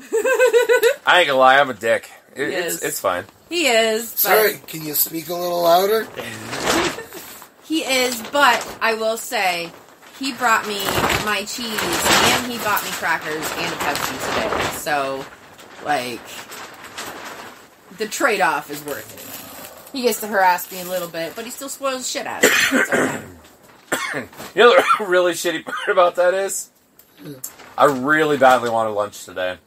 [SPEAKER 1] I ain't gonna lie, I'm a dick. It's fine.
[SPEAKER 3] He is.
[SPEAKER 2] Sorry, can you speak a little louder?
[SPEAKER 3] He is, but I will say, he brought me my cheese, and he bought me crackers and a Pepsi today. So, like, the trade-off is worth it. He gets to harass me a little bit, but he still spoils the shit out of me. It's okay.
[SPEAKER 1] You know the really shitty part about that is? I really badly wanted lunch today.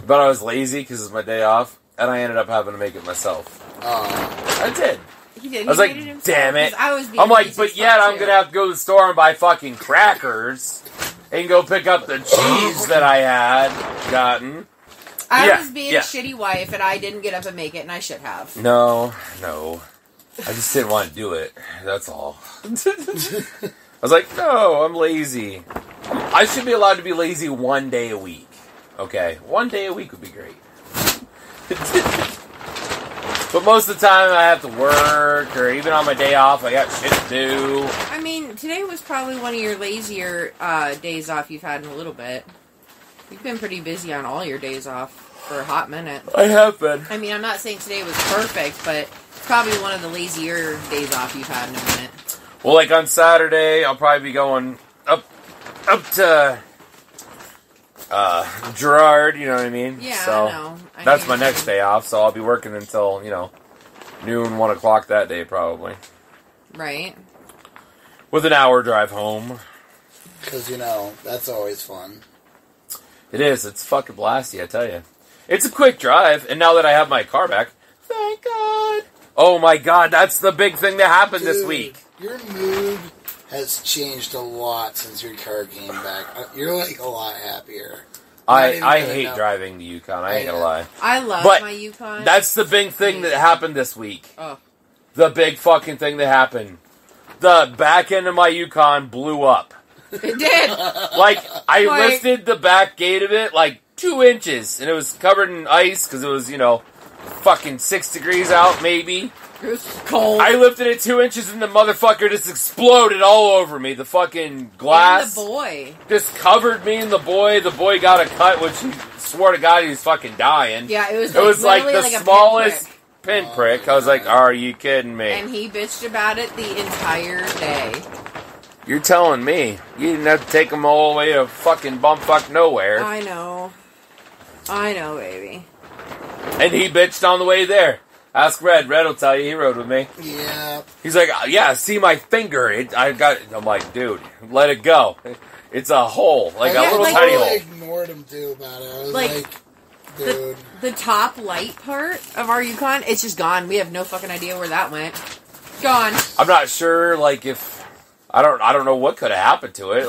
[SPEAKER 1] But I was lazy because it's my day off, and I ended up having to make it myself. I did.
[SPEAKER 3] He did.
[SPEAKER 1] I was like, damn it.
[SPEAKER 3] I'm
[SPEAKER 1] like, but yet I'm going to have to go to the store and buy fucking crackers and go pick up the cheese that I had gotten.
[SPEAKER 3] I was being a shitty wife, and I didn't get up and make it, and I should have.
[SPEAKER 1] No. I just didn't want to do it. That's all. I was like, no, I'm lazy. I should be allowed to be lazy 1 day a week. Okay, 1 day a week would be great. But most of the time I have to work, or even on my day off, I got shit to do.
[SPEAKER 3] I mean, today was probably one of your lazier days off you've had in a little bit. You've been pretty busy on all your days off for a hot minute.
[SPEAKER 1] I have been.
[SPEAKER 3] I mean, I'm not saying today was perfect, but probably one of the lazier days off you've had in a minute.
[SPEAKER 1] Well, like on Saturday, I'll probably be going up to Gerard, you know what I mean?
[SPEAKER 3] Yeah,
[SPEAKER 1] so
[SPEAKER 3] I know.
[SPEAKER 1] That's my next day off, so I'll be working until, noon, 1 o'clock that day probably.
[SPEAKER 3] Right.
[SPEAKER 1] With an hour drive home.
[SPEAKER 2] Because, that's always fun.
[SPEAKER 1] It is. It's fucking blasty, I tell you. It's a quick drive, and now that I have my car back, thank God. Oh my God, that's the big thing that happened this week.
[SPEAKER 2] Your mood has changed a lot since your car came back. You're like a lot happier.
[SPEAKER 1] I hate driving the Yukon. I ain't gonna lie.
[SPEAKER 3] I love my Yukon.
[SPEAKER 1] That's the big thing that happened this week.
[SPEAKER 3] Oh.
[SPEAKER 1] The big fucking thing that happened. The back end of my Yukon blew up.
[SPEAKER 3] It did.
[SPEAKER 1] I lifted the back gate of it 2 inches, and it was covered in ice because it was, fucking 6 degrees out, maybe.
[SPEAKER 3] It was cold.
[SPEAKER 1] I lifted it 2 inches, and the motherfucker just exploded all over me. The fucking glass.
[SPEAKER 3] And the boy.
[SPEAKER 1] Just covered me and the boy. The boy got a cut, which he swore to God he was fucking dying.
[SPEAKER 3] Yeah, it was
[SPEAKER 1] like the smallest pinprick. I was like, are you kidding me?
[SPEAKER 3] And he bitched about it the entire day.
[SPEAKER 1] You're telling me. You didn't have to take him all the way to fucking bumfuck nowhere.
[SPEAKER 3] I know, baby.
[SPEAKER 1] And he bitched on the way there. Ask Red. Red will tell you. He rode with me.
[SPEAKER 2] Yeah.
[SPEAKER 1] He's like, yeah, see my finger. I'm like, dude, let it go. It's a hole. A little tiny hole.
[SPEAKER 2] I ignored him, too, about it. I was dude.
[SPEAKER 3] The top light part of our Yukon, it's just gone. We have no fucking idea where that went. Gone.
[SPEAKER 1] I'm not sure, if... I don't know what could have happened to it.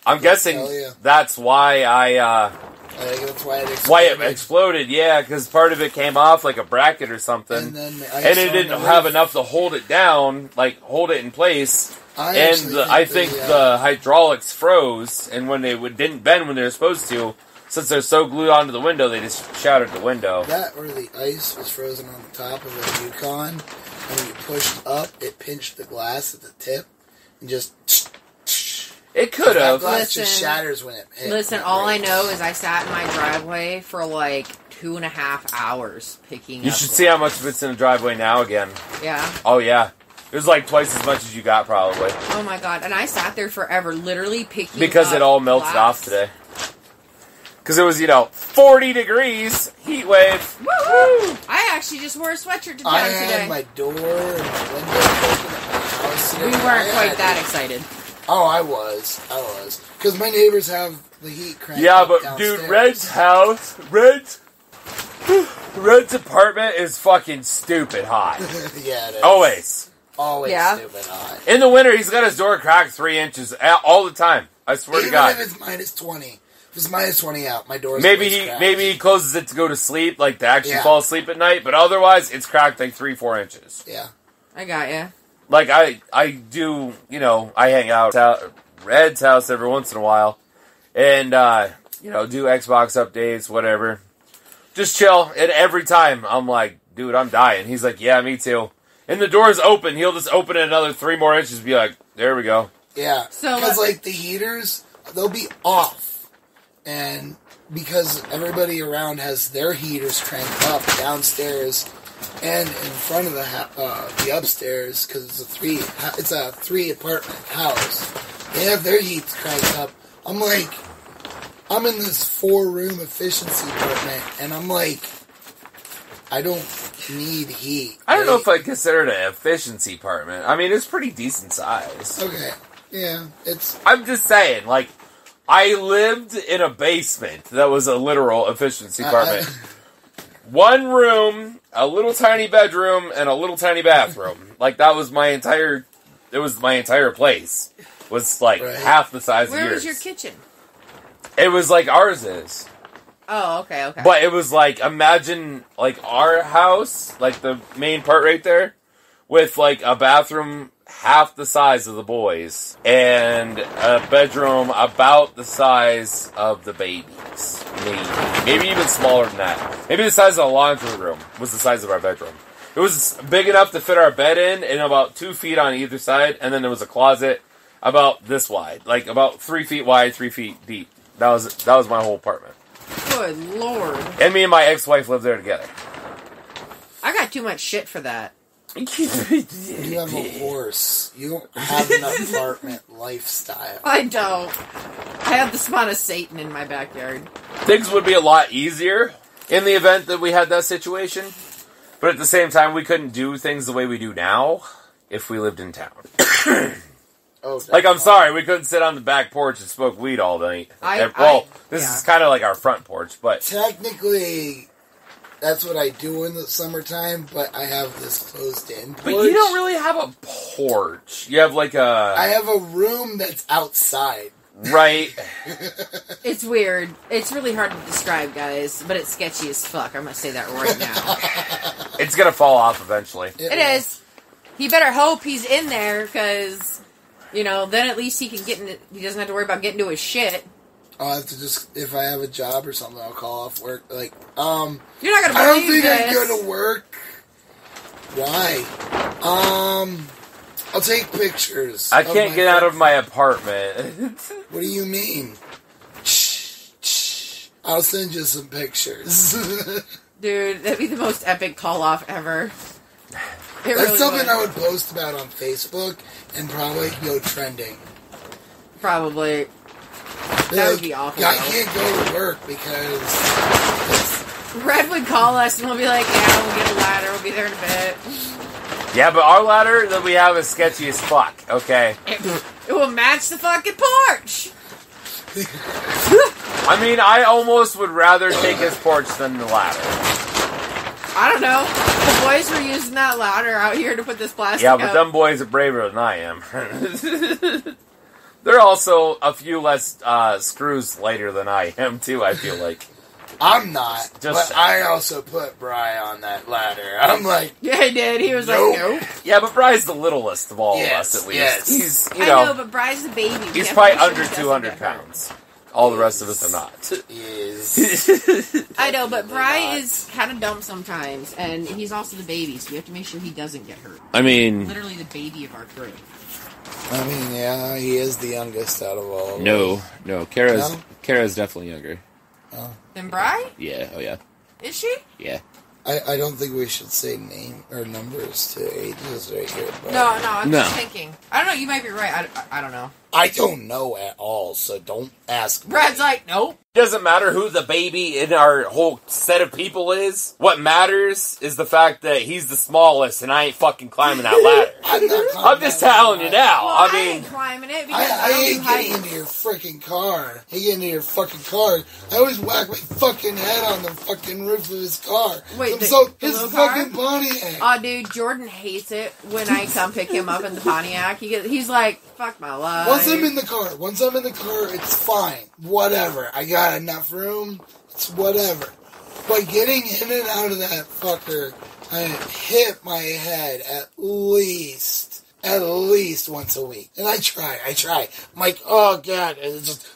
[SPEAKER 1] I'm guessing that's why I think that's why it exploded. Yeah, because part of it came off like a bracket or something, and it didn't have enough to hold it down, hold it in place. I think the hydraulics froze, and when they didn't bend when they were supposed to, since they're so glued onto the window, they just shattered the window.
[SPEAKER 2] That or the ice was frozen on the top of a Yukon, and when you pushed up, it pinched the glass at the tip, and just...
[SPEAKER 1] It could have.
[SPEAKER 2] That glass just shatters when it hits.
[SPEAKER 3] Listen, all I know is I sat in my driveway for like 2.5 hours picking up.
[SPEAKER 1] You should see how much of it's in the driveway now again.
[SPEAKER 3] Yeah.
[SPEAKER 1] Oh, yeah. It was like twice as much as you got, probably.
[SPEAKER 3] Oh, my God. And I sat there forever, literally picking
[SPEAKER 1] because
[SPEAKER 3] up
[SPEAKER 1] it all melted
[SPEAKER 3] glass.
[SPEAKER 1] off today. Because it was, 40 degrees, heat wave.
[SPEAKER 3] Woo! I actually just wore a sweatshirt to town
[SPEAKER 2] I
[SPEAKER 3] today.
[SPEAKER 2] had my door and my window open at my house today.
[SPEAKER 3] We weren't quite that excited.
[SPEAKER 2] Oh, I was. Because my neighbors have the heat cranked
[SPEAKER 1] Yeah,
[SPEAKER 2] up
[SPEAKER 1] but
[SPEAKER 2] downstairs.
[SPEAKER 1] dude, Red's apartment is fucking stupid hot.
[SPEAKER 2] Yeah, it is.
[SPEAKER 1] Always.
[SPEAKER 2] Always
[SPEAKER 3] Yeah.
[SPEAKER 2] stupid hot.
[SPEAKER 1] In the winter, he's got his door cracked 3 inches all the time. I swear to God.
[SPEAKER 2] Even if it's minus 20. If it's minus 20 out, my door's
[SPEAKER 1] Maybe
[SPEAKER 2] always
[SPEAKER 1] he
[SPEAKER 2] cracked.
[SPEAKER 1] closes it to go to sleep, like to actually
[SPEAKER 2] Yeah.
[SPEAKER 1] fall asleep at night, but otherwise it's cracked like 3-4 inches.
[SPEAKER 2] Yeah.
[SPEAKER 3] I got ya.
[SPEAKER 1] Like I do, I hang out at Red's house every once in a while, and do Xbox updates, whatever. Just chill, and every time I'm like, dude, I'm dying. He's like, yeah, me too. And the door's open. He'll just open it another 3 more inches and be like, there we go.
[SPEAKER 2] Yeah.
[SPEAKER 3] So,
[SPEAKER 2] because, the heaters, they'll be off. And because everybody around has their heaters cranked up downstairs and in front of the upstairs, because it's a 3-apartment house. They have their heats cranked up. I'm like, I'm in this 4-room efficiency apartment, and I'm like, I don't need heat.
[SPEAKER 1] I don't know if I'd consider it an efficiency apartment. I mean, it's pretty decent size.
[SPEAKER 2] Okay. Yeah,
[SPEAKER 1] I'm just saying, I lived in a basement that was a literal efficiency apartment. 1 room, a little tiny bedroom, and a little tiny bathroom. That was my entire... It was my entire place. Was, half the size of yours.
[SPEAKER 3] Where was your kitchen?
[SPEAKER 1] It was like ours is.
[SPEAKER 3] Oh, okay.
[SPEAKER 1] But it was imagine, our house, the main part right there, with, a bathroom half the size of the boys, and a bedroom about the size of the babies. Maybe even smaller than that. Maybe the size of the laundry room was the size of our bedroom. It was big enough to fit our bed in, and about 2 feet on either side, and then there was a closet about this wide. About 3 feet wide, 3 feet deep. That was my whole apartment.
[SPEAKER 3] Good Lord.
[SPEAKER 1] And me and my ex-wife lived there together.
[SPEAKER 3] I got too much shit for that.
[SPEAKER 2] You have a horse. You don't have an apartment lifestyle.
[SPEAKER 3] I don't. I have the spawn of Satan in my backyard.
[SPEAKER 1] Things would be a lot easier in the event that we had that situation. But at the same time, we couldn't do things the way we do now if we lived in town. I'm sorry, we couldn't sit on the back porch and smoke weed all night. This is kind of like our front porch, but...
[SPEAKER 2] Technically, that's what I do in the summertime, but I have this closed-in porch.
[SPEAKER 1] But you don't really have a porch. You have
[SPEAKER 2] I have a room that's outside.
[SPEAKER 1] Right.
[SPEAKER 3] It's weird. It's really hard to describe, guys, but it's sketchy as fuck. I'm going to say that right now.
[SPEAKER 1] It's going to fall off eventually.
[SPEAKER 3] It is. He better hope he's in there, because, then at least he can he doesn't have to worry about getting to his shit.
[SPEAKER 2] I'll have to just, if I have a job or something, I'll call off work.
[SPEAKER 3] You're not going to
[SPEAKER 2] I don't
[SPEAKER 3] believe
[SPEAKER 2] think
[SPEAKER 3] this.
[SPEAKER 2] I'm going to work. Why? I'll take pictures.
[SPEAKER 1] I can't get out of my apartment.
[SPEAKER 2] What do you mean? I'll send you some pictures.
[SPEAKER 3] Dude, that'd be the most epic call-off ever.
[SPEAKER 2] That's something I would post about on Facebook and probably go trending.
[SPEAKER 3] Probably. That would be awful.
[SPEAKER 2] I can't go to work because...
[SPEAKER 3] Red would call us and we'll be like, yeah, we'll get a ladder, we'll be there in a bit.
[SPEAKER 1] Yeah, but our ladder that we have is sketchy as fuck, okay?
[SPEAKER 3] It will match the fucking porch!
[SPEAKER 1] I mean, I almost would rather take his porch than the ladder.
[SPEAKER 3] I don't know. The boys were using that ladder out here to put this plastic
[SPEAKER 1] Yeah, but
[SPEAKER 3] up.
[SPEAKER 1] them boys are braver than I am. They're also a few less screws lighter than I am, too, I feel like.
[SPEAKER 2] I'm not, but I also put Bri on that ladder. I'm like...
[SPEAKER 3] Yeah, he did. He was like, nope.
[SPEAKER 1] Yeah, but Bri's the littlest of all of us, at least.
[SPEAKER 2] Yes.
[SPEAKER 1] He's,
[SPEAKER 3] I know, but Bri's the baby.
[SPEAKER 1] He's probably under 200 pounds. All the rest of us are not.
[SPEAKER 2] Yes.
[SPEAKER 3] I know, but Bri is kind of dumb sometimes, and he's also the baby, so we have to make sure he doesn't get hurt.
[SPEAKER 1] I mean...
[SPEAKER 3] Literally the baby of our crew.
[SPEAKER 2] I mean, yeah, he is the youngest out of all of
[SPEAKER 1] No,
[SPEAKER 2] us.
[SPEAKER 1] Kara's definitely younger.
[SPEAKER 2] Oh.
[SPEAKER 3] Then Bri?
[SPEAKER 1] Yeah, oh yeah.
[SPEAKER 3] Is she?
[SPEAKER 1] Yeah.
[SPEAKER 2] I don't think we should say name or numbers to ages right here. But
[SPEAKER 3] No, I'm just thinking. I don't know, you might be right. I don't know.
[SPEAKER 2] I don't know at all, so don't ask me.
[SPEAKER 3] Brad's like, nope.
[SPEAKER 1] Doesn't matter who the baby in our whole set of people is. What matters is the fact that he's the smallest and I ain't fucking climbing that ladder. I'm just telling you now.
[SPEAKER 3] Well, I ain't climbing it because
[SPEAKER 2] I ain't getting into your freaking car. I get into your fucking car. I always whack my fucking head on the fucking roof of his car.
[SPEAKER 3] Wait,
[SPEAKER 2] his
[SPEAKER 3] little
[SPEAKER 2] fucking
[SPEAKER 3] car?
[SPEAKER 2] Pontiac.
[SPEAKER 3] Oh, dude, Jordan hates it when I come pick him up in the Pontiac. He's like, fuck my life.
[SPEAKER 2] Once I'm in the car, it's fine. Whatever. I got enough room. It's whatever. But getting in and out of that fucker, I hit my head at least once a week. And I try. I'm like, oh god, it's just...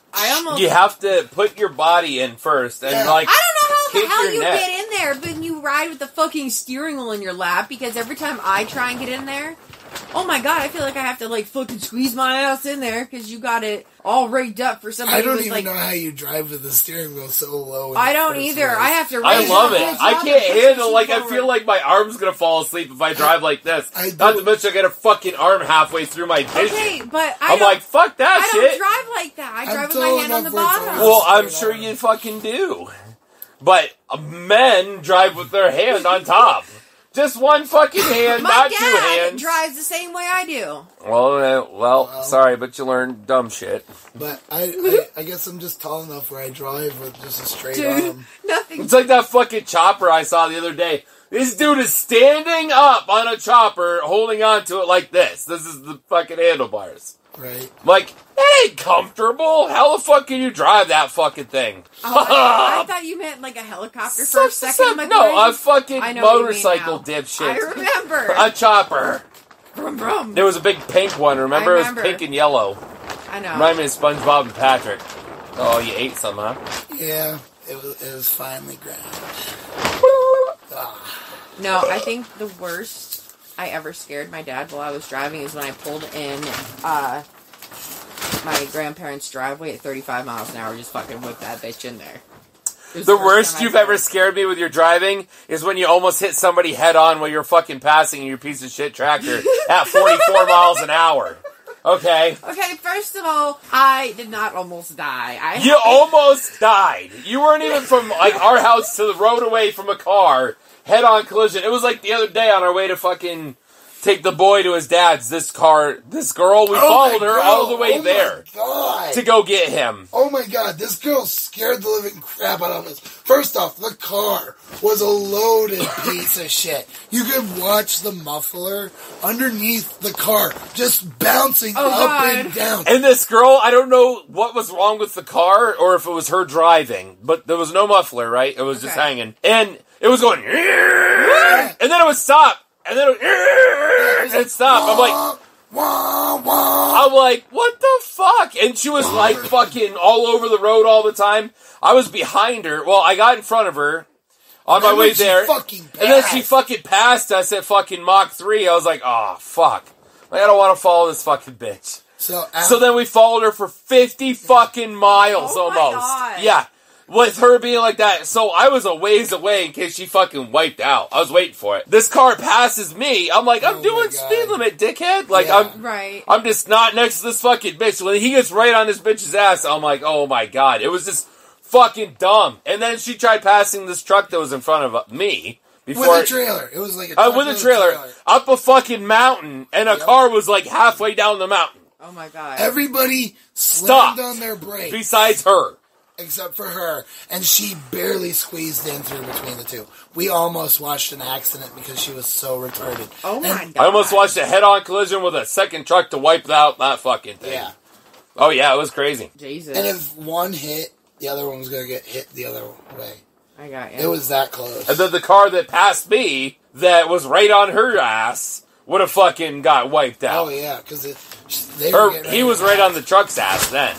[SPEAKER 1] You have to put your body in first and like...
[SPEAKER 3] I don't know how the hell you
[SPEAKER 1] neck.
[SPEAKER 3] get in there, but you ride with the fucking steering wheel in your lap, because every time I try and get in there, oh my god, I feel like I have to like fucking squeeze my ass in there, because you got it all rigged up for somebody.
[SPEAKER 2] I don't
[SPEAKER 3] with,
[SPEAKER 2] even
[SPEAKER 3] like,
[SPEAKER 2] know how you drive with the steering wheel so low.
[SPEAKER 3] I don't either. I have to.
[SPEAKER 1] I love it. I can't handle, like, I feel like my arm's gonna fall asleep if I drive like this. Not to mention I get a fucking arm halfway through my vision.
[SPEAKER 3] Okay, but
[SPEAKER 1] I'm like, fuck that shit.
[SPEAKER 3] I don't drive like that. I drive with my hand on the bottom.
[SPEAKER 1] Well, I'm sure you fucking do. But men drive with their hand on top. Just one fucking hand, not two hands.
[SPEAKER 3] My dad drives the same way I do.
[SPEAKER 1] Well, sorry, but you learned dumb shit.
[SPEAKER 2] But I guess I'm just tall enough where I drive with just a straight arm.
[SPEAKER 3] Nothing.
[SPEAKER 1] It's like that fucking chopper I saw the other day. This dude is standing up on a chopper, holding on to it like this. This is the fucking handlebars.
[SPEAKER 2] Right.
[SPEAKER 1] Like, that ain't comfortable. How the fuck can you drive that fucking thing?
[SPEAKER 3] I thought you meant like a helicopter for a second.
[SPEAKER 1] No, a fucking motorcycle dipshit.
[SPEAKER 3] I remember.
[SPEAKER 1] A chopper.
[SPEAKER 3] Brum, brum.
[SPEAKER 1] There was a big pink one, remember? It was pink and yellow.
[SPEAKER 3] I know.
[SPEAKER 1] Reminded me of SpongeBob and Patrick. Oh, you ate some, huh?
[SPEAKER 2] Yeah, it was finally ground.
[SPEAKER 3] No, I think the worst I ever scared my dad while I was driving is when I pulled in my grandparents' driveway at 35 miles an hour, just fucking whip that bitch in there.
[SPEAKER 1] The worst you've ever scared me with your driving is when you almost hit somebody head on while you're fucking passing your piece of shit tractor at 44 miles an hour. Okay?
[SPEAKER 3] Okay, first of all, I did not almost die.
[SPEAKER 1] You almost died. You weren't even from like our house to the road away from a car. Head-on collision. It was like the other day on our way to fucking take the boy to his dad's. This girl, we followed her all the way there to go get him.
[SPEAKER 2] Oh my god, this girl scared the living crap out of us. First off, the car was a loaded piece of shit. You could watch the muffler underneath the car just bouncing up and down.
[SPEAKER 1] And this girl, I don't know what was wrong with the car or if it was her driving, but there was no muffler, right? It was just hanging. And it was going, and then it would stop, and then it would stop. I'm like, what the fuck? And she was like fucking all over the road all the time. I was behind her. Well, I got in front of her on my way there. And then she fucking passed us at fucking Mach 3. I was like, oh, fuck. I don't want to follow this fucking bitch. So then we followed her for 50 fucking miles almost.
[SPEAKER 3] My God.
[SPEAKER 1] Yeah. With her being like that, so I was a ways away in case she fucking wiped out. I was waiting for it. This car passes me. I'm like, I'm doing speed limit, dickhead. Like, I'm just not next to this fucking bitch. When he gets right on this bitch's ass, I'm like, oh my god. It was just fucking dumb. And then she tried passing this truck that was in front of me.
[SPEAKER 2] With a trailer. It was like a truck
[SPEAKER 1] with a trailer. Up a fucking mountain, and a car was like halfway down the mountain.
[SPEAKER 3] Oh my god.
[SPEAKER 2] Everybody slammed on their brakes.
[SPEAKER 1] Besides her.
[SPEAKER 2] Except for her, and she barely squeezed in through between the two. We almost watched an accident because she was so retarded.
[SPEAKER 3] Oh my god.
[SPEAKER 1] I almost watched a head-on collision with a second truck to wipe out that fucking thing.
[SPEAKER 2] Yeah.
[SPEAKER 1] Oh yeah, it was crazy.
[SPEAKER 3] Jesus.
[SPEAKER 2] And if one hit the other one was going to get hit the other way.
[SPEAKER 3] I got you.
[SPEAKER 2] It was that close.
[SPEAKER 1] And then the car that passed me, that was right on her ass, would have fucking got wiped out.
[SPEAKER 2] Oh, yeah, because
[SPEAKER 1] He was right on the truck's ass then.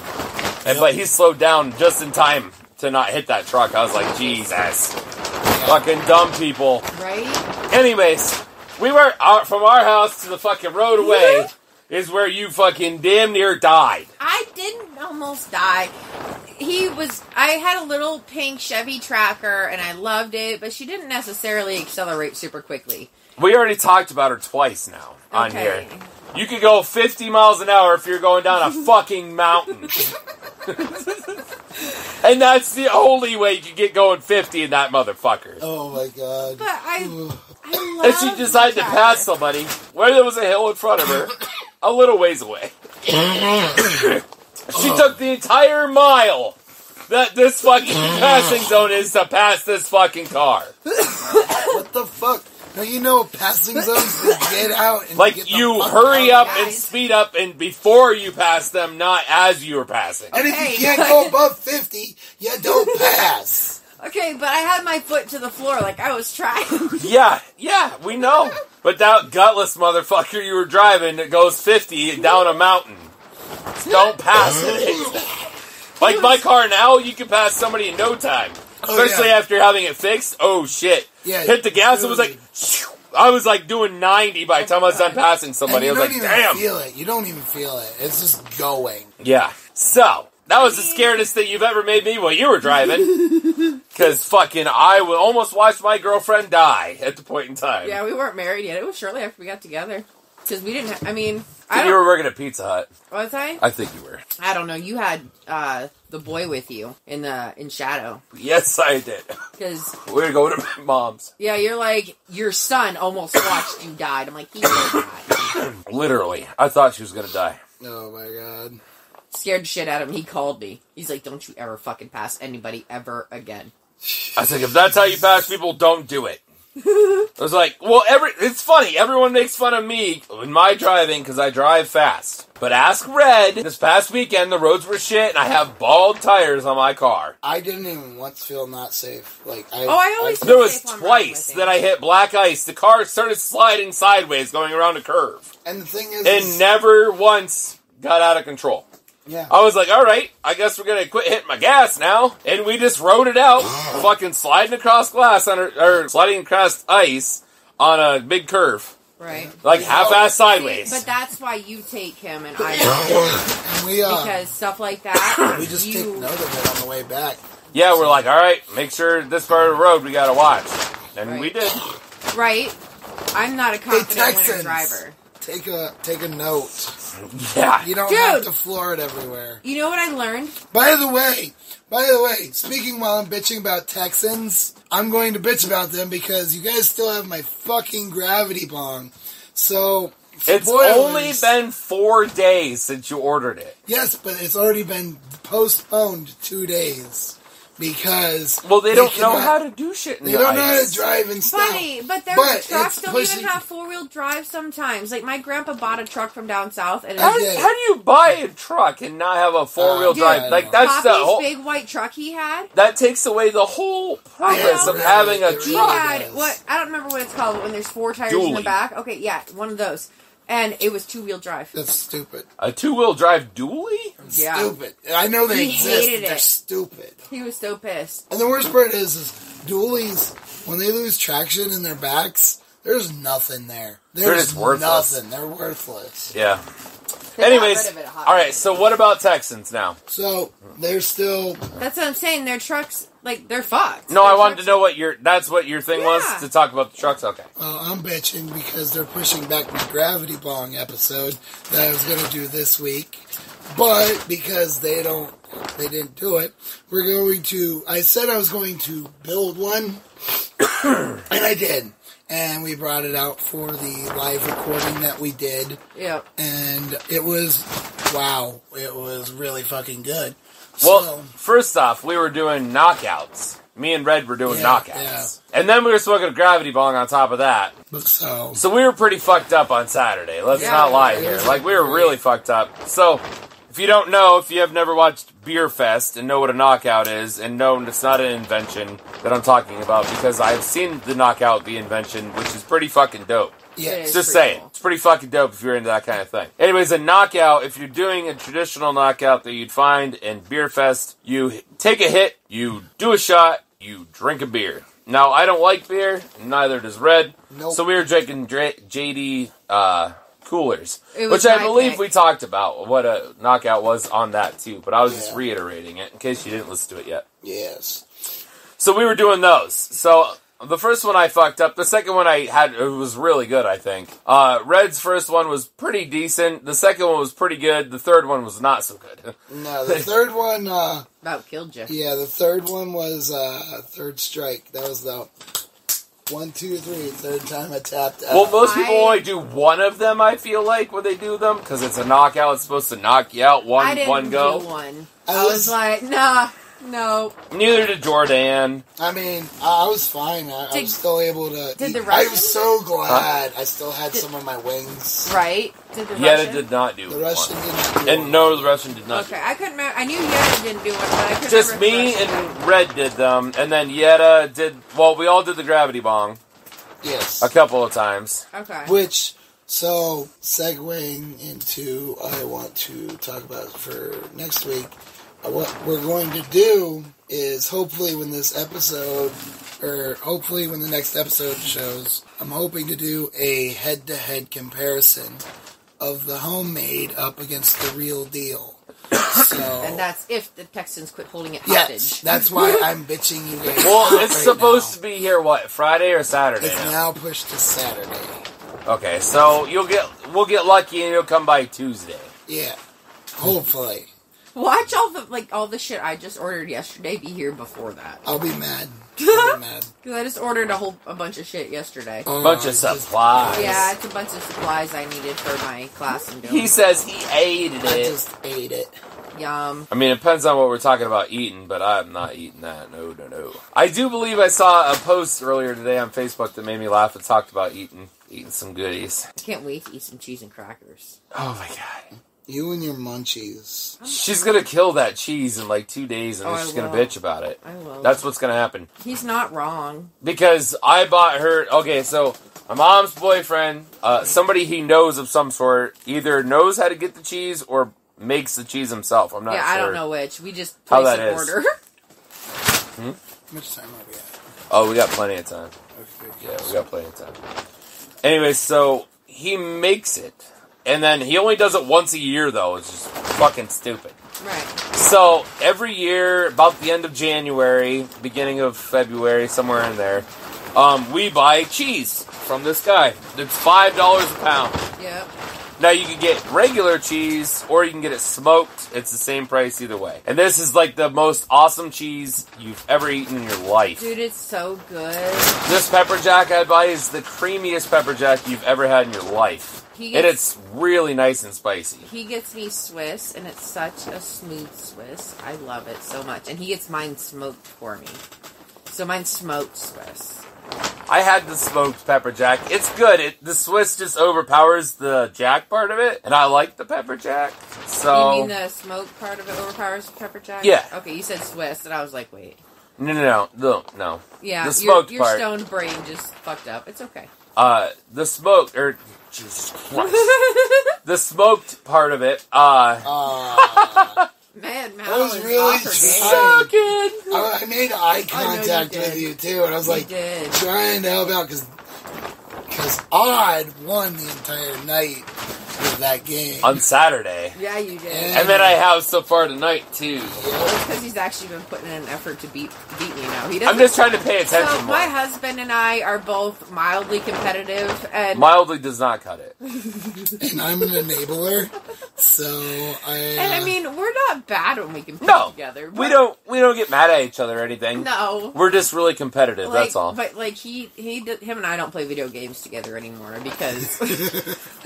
[SPEAKER 1] But he slowed down just in time to not hit that truck. I was like, Jesus. Fucking dumb people.
[SPEAKER 3] Right?
[SPEAKER 1] Anyways, we were out from our house to the fucking road away is where you fucking damn near died.
[SPEAKER 3] I didn't almost die. I had a little pink Chevy Tracker, and I loved it, but she didn't necessarily accelerate super quickly.
[SPEAKER 1] We already talked about her twice now on here. You could go 50 miles an hour if you're going down a fucking mountain. And that's the only way you can get going 50 in that motherfucker.
[SPEAKER 2] Oh my god.
[SPEAKER 3] But I love
[SPEAKER 1] And she decided to pass somebody where there was a hill in front of her, a little ways away. She took the entire mile that this fucking passing zone is to pass this fucking car.
[SPEAKER 2] What the fuck? Now you know passing zones to get out and
[SPEAKER 1] Like,
[SPEAKER 2] get the
[SPEAKER 1] you
[SPEAKER 2] fuck
[SPEAKER 1] hurry
[SPEAKER 2] out.
[SPEAKER 1] up and speed up and before you pass them, not as you were passing.
[SPEAKER 2] And if you can't go above 50, you don't pass.
[SPEAKER 3] Okay, but I had my foot to the floor like I was trying.
[SPEAKER 1] Yeah, we know. But that gutless motherfucker you were driving that goes 50 down a mountain. Don't pass it. Like my car now, you can pass somebody in no time. Especially after having it fixed. Oh shit.
[SPEAKER 2] Yeah,
[SPEAKER 1] hit the gas, it was like, I was like doing 90 by the time I was done passing somebody. I was like, damn.
[SPEAKER 2] You don't even feel it. It's just going.
[SPEAKER 1] Yeah. So, that was the scariest thing you've ever made me while you were driving. Because fucking I almost watched my girlfriend die at the point in time.
[SPEAKER 3] Yeah, we weren't married yet. It was shortly after we got together. Because we didn't
[SPEAKER 1] You were working at Pizza Hut.
[SPEAKER 3] Was I?
[SPEAKER 1] I think you were.
[SPEAKER 3] I don't know. You had the boy with you in Shadow.
[SPEAKER 1] Yes, I did.
[SPEAKER 3] Because
[SPEAKER 1] we were going to my mom's.
[SPEAKER 3] Yeah, you're like, your son almost watched you die. I'm like, he did die.
[SPEAKER 1] Literally. I thought she was going to die.
[SPEAKER 2] Oh my god.
[SPEAKER 3] Scared the shit out of him. He called me. He's like, don't you ever fucking pass anybody ever again.
[SPEAKER 1] I was like, if that's how you pass people, don't do it. I was like, well, it's funny. Everyone makes fun of me in my driving because I drive fast. But ask Red. This past weekend, the roads were shit, and I have bald tires on my car.
[SPEAKER 2] I didn't even once feel not safe. I
[SPEAKER 3] always.
[SPEAKER 1] There was twice that I hit black ice. The car started sliding sideways, going around a curve,
[SPEAKER 2] and the thing is,
[SPEAKER 1] and never once got out of control.
[SPEAKER 2] Yeah.
[SPEAKER 1] I was like, all right, I guess we're gonna quit hitting my gas now, and we just rode it out, fucking sliding across sliding across ice on a big curve.
[SPEAKER 3] Right.
[SPEAKER 1] Like half-ass sideways.
[SPEAKER 3] But that's why you take him and I don't. Because stuff like that.
[SPEAKER 2] We just take note of it on the way back.
[SPEAKER 1] Yeah, we're like, all right, make sure this part of the road we gotta watch. And we did.
[SPEAKER 3] Right. I'm not a confident winter driver.
[SPEAKER 2] Take a note.
[SPEAKER 1] Yeah.
[SPEAKER 2] You don't have to floor it everywhere.
[SPEAKER 3] You know what I learned?
[SPEAKER 2] By the way, speaking while I'm bitching about Texans, I'm going to bitch about them because you guys still have my fucking gravity bong. So,
[SPEAKER 1] it's only been 4 days since you ordered it.
[SPEAKER 2] Yes, but it's already been postponed 2 days. Because
[SPEAKER 1] they don't know how to do shit in the ice.
[SPEAKER 2] They don't know how to drive and stuff.
[SPEAKER 3] Funny, but their trucks don't even have four-wheel drive sometimes. Like, my grandpa bought a truck from down south. And
[SPEAKER 1] how do you buy a truck and not have a four-wheel drive? Like, that's
[SPEAKER 3] Poppy's
[SPEAKER 1] the whole
[SPEAKER 3] big white truck he had.
[SPEAKER 1] That takes away the whole purpose of having a truck.
[SPEAKER 3] He had, I don't remember what it's called, but when there's 4 tires in the back. Okay, yeah, one of those. And it was 2-wheel drive.
[SPEAKER 2] That's stupid.
[SPEAKER 1] A 2-wheel drive dually?
[SPEAKER 2] Yeah. Stupid. I know they exist. Hated They're stupid.
[SPEAKER 3] He was so pissed.
[SPEAKER 2] And the worst part is dualies, when they lose traction in their backs, there's nothing there.
[SPEAKER 1] They're just worthless.
[SPEAKER 2] Nothing. They're worthless.
[SPEAKER 1] Yeah. Anyways, alright, so what about Texans now?
[SPEAKER 2] So, they're still...
[SPEAKER 3] That's what I'm saying, their trucks, they're fucked.
[SPEAKER 1] No, I wanted to know what your thing was, to talk about the trucks? Okay.
[SPEAKER 2] I'm bitching because they're pushing back my Gravity Bong episode that I was going to do this week. But, because they didn't do it, I said I was going to build one, and I did. And we brought it out for the live recording that we did.
[SPEAKER 3] Yep.
[SPEAKER 2] And it was really fucking good.
[SPEAKER 1] Well, first off, we were doing knockouts. Me and Red were doing knockouts. Yeah. And then we were smoking a gravity bong on top of that. So we were pretty fucked up on Saturday. Let's not lie here. We were really fucked up. So, if you don't know, if you have never watched Beer Fest and know what a knockout is, and no, it's not an invention that I'm talking about, because I've seen the knockout be invention, which is pretty fucking dope.
[SPEAKER 2] Yeah,
[SPEAKER 1] Just saying. Cool. It's pretty fucking dope if you're into that kind of thing. Anyways, a knockout, if you're doing a traditional knockout that you'd find in Beer Fest, you take a hit, you do a shot, you drink a beer. Now, I don't like beer, neither does Red, so we were drinking JD coolers, which I believe we talked about what a knockout was on that too, but I was just reiterating it in case you didn't listen to it yet.
[SPEAKER 2] Yes.
[SPEAKER 1] So we were doing those. So the first one I fucked up. The second one it was really good, I think. Red's first one was pretty decent. The second one was pretty good. The third one was not so good.
[SPEAKER 2] No, the third one...
[SPEAKER 3] about killed you.
[SPEAKER 2] Yeah, the third one was third strike. That was the 1, 2, 3, third time I tapped out.
[SPEAKER 1] Well, most people only do one of them, I feel like, when they do them, because it's a knockout. It's supposed to knock you out one go.
[SPEAKER 3] I didn't do one. I was like, nah. No.
[SPEAKER 1] Neither did Jordan.
[SPEAKER 2] I mean, I was fine. I was still able to eat. I was so glad I still had some of my wings.
[SPEAKER 3] Right? Did the
[SPEAKER 1] Yetta
[SPEAKER 3] Russian?
[SPEAKER 1] did not do
[SPEAKER 2] the
[SPEAKER 1] one.
[SPEAKER 2] Russian didn't do
[SPEAKER 1] and
[SPEAKER 2] one.
[SPEAKER 1] no, the Russian did not.
[SPEAKER 3] Okay, I couldn't remember. I knew Yetta didn't do one, but I couldn't
[SPEAKER 1] Just
[SPEAKER 3] remember.
[SPEAKER 1] me and Red did them, and then Yetta did... Well, we all did the gravity bong.
[SPEAKER 2] Yes.
[SPEAKER 1] A couple of times.
[SPEAKER 3] Okay.
[SPEAKER 2] Which, so, segueing into I want to talk about for next week, what we're going to do is hopefully when this episode, or hopefully when the next episode shows, I'm hoping to do a head-to-head comparison of the homemade up against the real deal. So,
[SPEAKER 3] and that's if the Texans quit holding it hostage.
[SPEAKER 2] yes, that's why I'm bitching you guys.
[SPEAKER 1] Well, it's
[SPEAKER 2] right
[SPEAKER 1] supposed
[SPEAKER 2] now.
[SPEAKER 1] to be here, what, Friday or Saturday?
[SPEAKER 2] It's now pushed to Saturday.
[SPEAKER 1] Okay, so we'll get lucky and you'll come by Tuesday.
[SPEAKER 2] Yeah, hopefully.
[SPEAKER 3] Watch all the shit I just ordered yesterday be here before that.
[SPEAKER 2] I'll be mad. Because
[SPEAKER 3] I just ordered a bunch of shit yesterday.
[SPEAKER 1] Bunch of supplies.
[SPEAKER 3] Yeah, it's a bunch of supplies I needed for my class I'm doing.
[SPEAKER 1] He says he ate it.
[SPEAKER 2] I just ate it.
[SPEAKER 3] Yum.
[SPEAKER 1] I mean, it depends on what we're talking about eating, but I'm not eating that. No. I do believe I saw a post earlier today on Facebook that made me laugh. It talked about eating some goodies.
[SPEAKER 3] I can't wait to eat some cheese and crackers.
[SPEAKER 1] Oh my god.
[SPEAKER 2] You and your munchies.
[SPEAKER 1] She's gonna kill that cheese in like 2 days and then she's gonna bitch about it.
[SPEAKER 3] I will.
[SPEAKER 1] That's what's gonna happen.
[SPEAKER 3] He's not wrong.
[SPEAKER 1] Because I bought her... Okay, so my mom's boyfriend, somebody he knows of some sort, either knows how to get the cheese or makes the cheese himself. I'm not sure.
[SPEAKER 3] Yeah, I don't know which. We just
[SPEAKER 1] how
[SPEAKER 3] placed
[SPEAKER 1] that
[SPEAKER 3] an
[SPEAKER 1] is.
[SPEAKER 3] order.
[SPEAKER 2] How much time are we at?
[SPEAKER 1] Oh, we got plenty of time.
[SPEAKER 2] Okay.
[SPEAKER 1] Yeah, we got plenty of time. Anyway, so he makes it. And then he only does it once a year, though. It's just fucking stupid.
[SPEAKER 3] Right.
[SPEAKER 1] So, every year, about the end of January, beginning of February, somewhere in there, we buy cheese from this guy. It's $5 a pound.
[SPEAKER 3] Yep.
[SPEAKER 1] Now, you can get regular cheese, or you can get it smoked. It's the same price either way. And this is like the most awesome cheese you've ever eaten in your life.
[SPEAKER 3] Dude, it's so good.
[SPEAKER 1] This pepper jack I buy is the creamiest pepper jack you've ever had in your life. And it's really nice and spicy.
[SPEAKER 3] He gets me Swiss, and it's such a smooth Swiss. I love it so much. And he gets mine smoked for me. So mine's smoked Swiss.
[SPEAKER 1] I had the smoked pepper jack. It's good. The Swiss just overpowers the jack part of it, and I like the pepper jack. So
[SPEAKER 3] you mean the smoked part of it overpowers the pepper jack?
[SPEAKER 1] Yeah.
[SPEAKER 3] Okay, you said Swiss, and I was like, wait.
[SPEAKER 1] No.
[SPEAKER 3] Yeah,
[SPEAKER 1] the smoked
[SPEAKER 3] your
[SPEAKER 1] part.
[SPEAKER 3] stone brain just fucked up. It's okay.
[SPEAKER 1] The smoked, Jesus Christ. The smoked part of it,
[SPEAKER 3] Man,
[SPEAKER 2] I was really
[SPEAKER 1] sucking.
[SPEAKER 2] I made eye contact with you too, and I was like trying to help out because Odd won the entire night with that game
[SPEAKER 1] on Saturday.
[SPEAKER 3] Yeah, you did.
[SPEAKER 1] And then I have so far tonight too.
[SPEAKER 3] Well, it's because he's actually been putting in an effort to beat me now. He doesn't.
[SPEAKER 1] I'm just trying to pay attention
[SPEAKER 3] So
[SPEAKER 1] more.
[SPEAKER 3] my husband and I are both mildly competitive, and
[SPEAKER 1] mildly does not cut it.
[SPEAKER 2] And I'm an enabler, so
[SPEAKER 3] And I mean, we're not bad when we compete together.
[SPEAKER 1] We don't get mad at each other or anything.
[SPEAKER 3] No,
[SPEAKER 1] we're just really competitive. That's all.
[SPEAKER 3] But like him and I don't play video games together anymore because.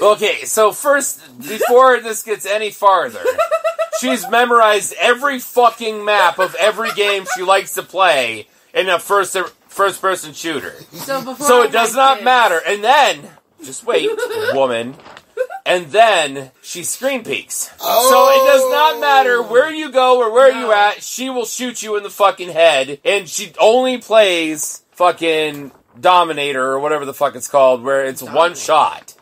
[SPEAKER 1] Okay, so first, before this gets any farther, she's memorized every fucking map of every game she likes to play in a first-person shooter.
[SPEAKER 3] So
[SPEAKER 1] it does not matter. And then, just wait, woman. and then she screen peeks.
[SPEAKER 2] Oh.
[SPEAKER 1] So it does not matter where you go or where you at, she will shoot you in the fucking head, and she only plays fucking Dominator or whatever the fuck it's called, where it's one shot.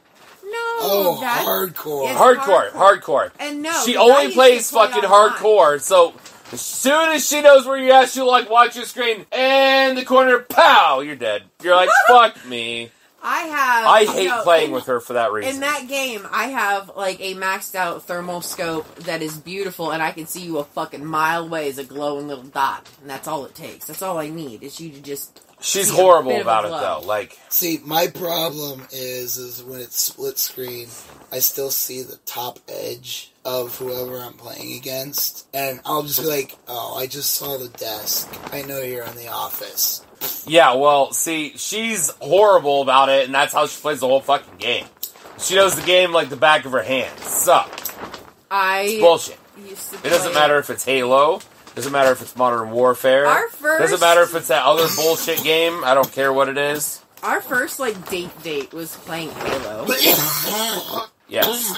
[SPEAKER 2] Oh, hardcore.
[SPEAKER 1] Hardcore.
[SPEAKER 3] And no,
[SPEAKER 1] she only plays fucking hardcore, so as soon as she knows where you're at, she'll like watch your screen, and the corner, pow, you're dead. You're like, fuck me. I hate playing with her for that reason.
[SPEAKER 3] In that game, I have like a maxed out thermal scope that is beautiful, and I can see you a fucking mile away as a glowing little dot, and that's all it takes. That's all I need is you to just.
[SPEAKER 1] She's horrible about it though. Like,
[SPEAKER 2] see, my problem is when it's split screen, I still see the top edge of whoever I'm playing against, and I'll just be like, "Oh, I just saw the desk. I know you're in the office."
[SPEAKER 1] Yeah, well, see, she's horrible about it, and that's how she plays the whole fucking game. She knows the game like the back of her hand. It's bullshit. It doesn't matter if it's Halo. Doesn't matter if it's Modern Warfare. Doesn't matter if it's that other bullshit game. I don't care what it is.
[SPEAKER 3] Our first like date was playing Halo.
[SPEAKER 1] Yes.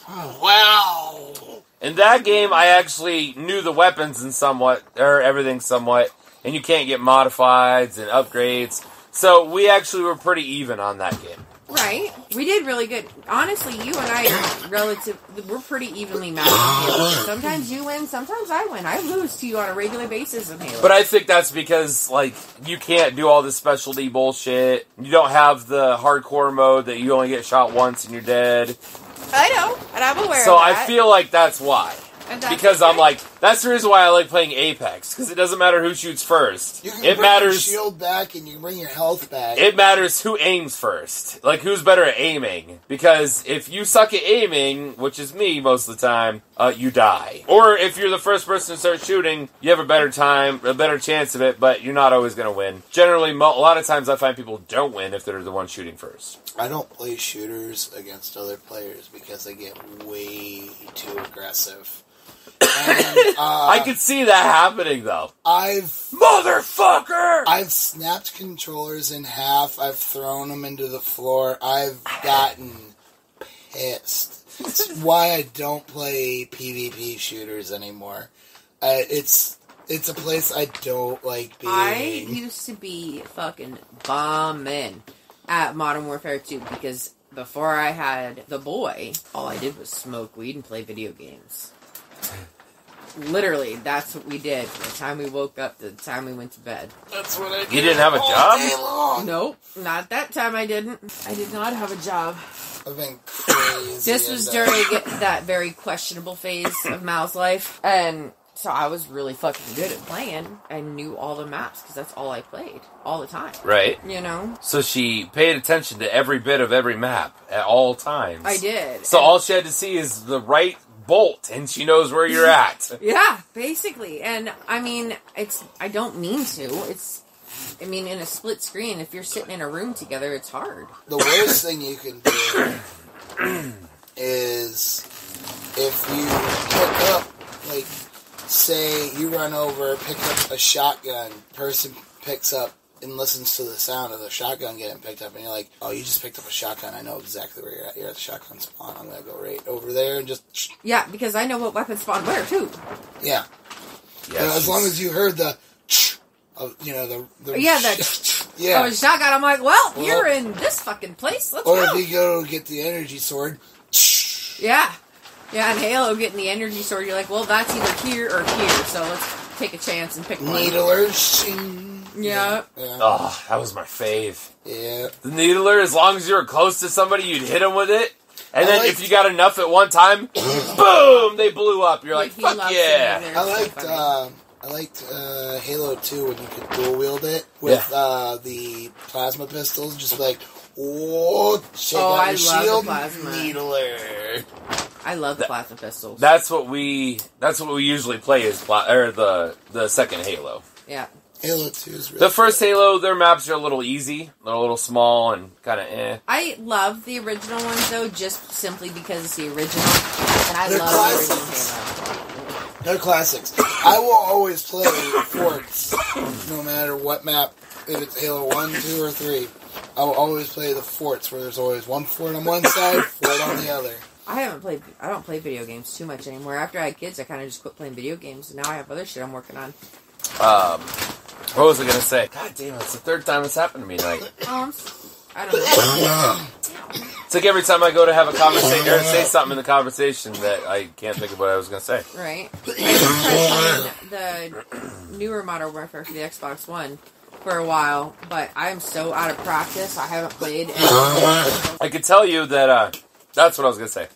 [SPEAKER 2] Wow.
[SPEAKER 1] In that game, I actually knew the weapons and everything somewhat, and you can't get modifieds and upgrades. So we actually were pretty even on that game.
[SPEAKER 3] Right. We did really good. Honestly, you and I we're pretty evenly matched in Halo. Sometimes you win, sometimes I win. I lose to you on a regular basis in Halo.
[SPEAKER 1] But I think that's because, like, you can't do all this specialty bullshit. You don't have the hardcore mode that you only get shot once and you're dead.
[SPEAKER 3] I know, and I'm aware of that.
[SPEAKER 1] So I feel like that's why. Because I'm like, that's the reason why I like playing Apex, because it doesn't matter who shoots first.
[SPEAKER 2] You can
[SPEAKER 1] it
[SPEAKER 2] bring
[SPEAKER 1] matters,
[SPEAKER 2] your shield back and you can bring your health back.
[SPEAKER 1] It matters who aims first. Like, who's better at aiming. Because if you suck at aiming, which is me most of the time, you die. Or if you're the first person to start shooting, you have a better chance of it, but you're not always going to win. Generally, a lot of times I find people don't win if they're the one shooting first.
[SPEAKER 2] I don't play shooters against other players because they get way too aggressive. And,
[SPEAKER 1] I could see that happening, though. Motherfucker!
[SPEAKER 2] I've snapped controllers in half. I've thrown them into the floor. I've gotten pissed. It's why I don't play PvP shooters anymore. It's a place I don't like being.
[SPEAKER 3] I used to be fucking bombing at Modern Warfare 2 because before I had the boy, all I did was smoke weed and play video games. Literally, that's what we did from the time we woke up to the time we went to bed.
[SPEAKER 2] That's what I did.
[SPEAKER 1] You didn't have a job?
[SPEAKER 3] Nope, not that time I didn't. I did not have a job.
[SPEAKER 2] I've been crazy.
[SPEAKER 3] This was during that very questionable phase of Mal's life, and so I was really fucking good at playing. I knew all the maps because that's all I played all the time.
[SPEAKER 1] Right.
[SPEAKER 3] You know?
[SPEAKER 1] So she paid attention to every bit of every map at all times.
[SPEAKER 3] I did.
[SPEAKER 1] So all she had to see is the right bolt, and she knows where you're at.
[SPEAKER 3] Yeah, basically. And, I mean, I don't mean to. In a split screen, if you're sitting in a room together, it's hard.
[SPEAKER 2] The worst thing you can do is if you pick up, like, say you run over, pick up a shotgun, person picks up and listens to the sound of the shotgun getting picked up, and you're like, oh, you just picked up a shotgun, I know exactly where you're at. You're at the shotgun spawn. I'm going to go right over there and just...
[SPEAKER 3] Yeah, because I know what weapon spawn where, too.
[SPEAKER 2] Yeah. As long as you heard the...
[SPEAKER 3] Yeah,
[SPEAKER 2] yeah.
[SPEAKER 3] Oh, shotgun, I'm like, well, you're in this fucking place, let's go.
[SPEAKER 2] Or if you go get the energy sword...
[SPEAKER 3] Yeah. Yeah, in Halo, getting the energy sword, you're like, well, that's either here or here, so let's take a chance and pick one.
[SPEAKER 2] Needler.
[SPEAKER 3] Yeah.
[SPEAKER 1] Oh, that was my fave.
[SPEAKER 2] Yeah.
[SPEAKER 1] The needler, as long as you were close to somebody, you'd hit them with it. And then if you got enough at one time, boom, they blew up. You're like, fuck yeah.
[SPEAKER 2] I liked Halo 2 when you could dual wield it with the plasma pistols. Just like, shake out your shield, needler.
[SPEAKER 3] I love the plasma pistols.
[SPEAKER 1] That's what we usually play is the second Halo.
[SPEAKER 3] Yeah.
[SPEAKER 2] Halo 2 is really
[SPEAKER 1] the first Halo, their maps are a little easy. They're a little small and kind of eh.
[SPEAKER 3] I love the original ones, though, just simply because it's the original. And I love
[SPEAKER 2] classics.
[SPEAKER 3] the original Halo.
[SPEAKER 2] They're classics. I will always play forts, no matter what map. If it's Halo 1, 2, or 3, I will always play the forts, where there's always one fort on one side, fort on the other.
[SPEAKER 3] I don't play video games too much anymore. After I had kids, I kind of just quit playing video games, and now I have other shit I'm working on.
[SPEAKER 1] What was I going to say? God damn, it's the third time it's happened to me tonight.
[SPEAKER 3] I don't know.
[SPEAKER 1] It's like every time I go to have a conversation, or say something in the conversation that I can't think of what I was going to say.
[SPEAKER 3] Right. I tried playing the newer Modern Warfare for the Xbox One for a while, but I'm so out of practice, I haven't played.
[SPEAKER 1] I could tell you that, that's what I was going to say.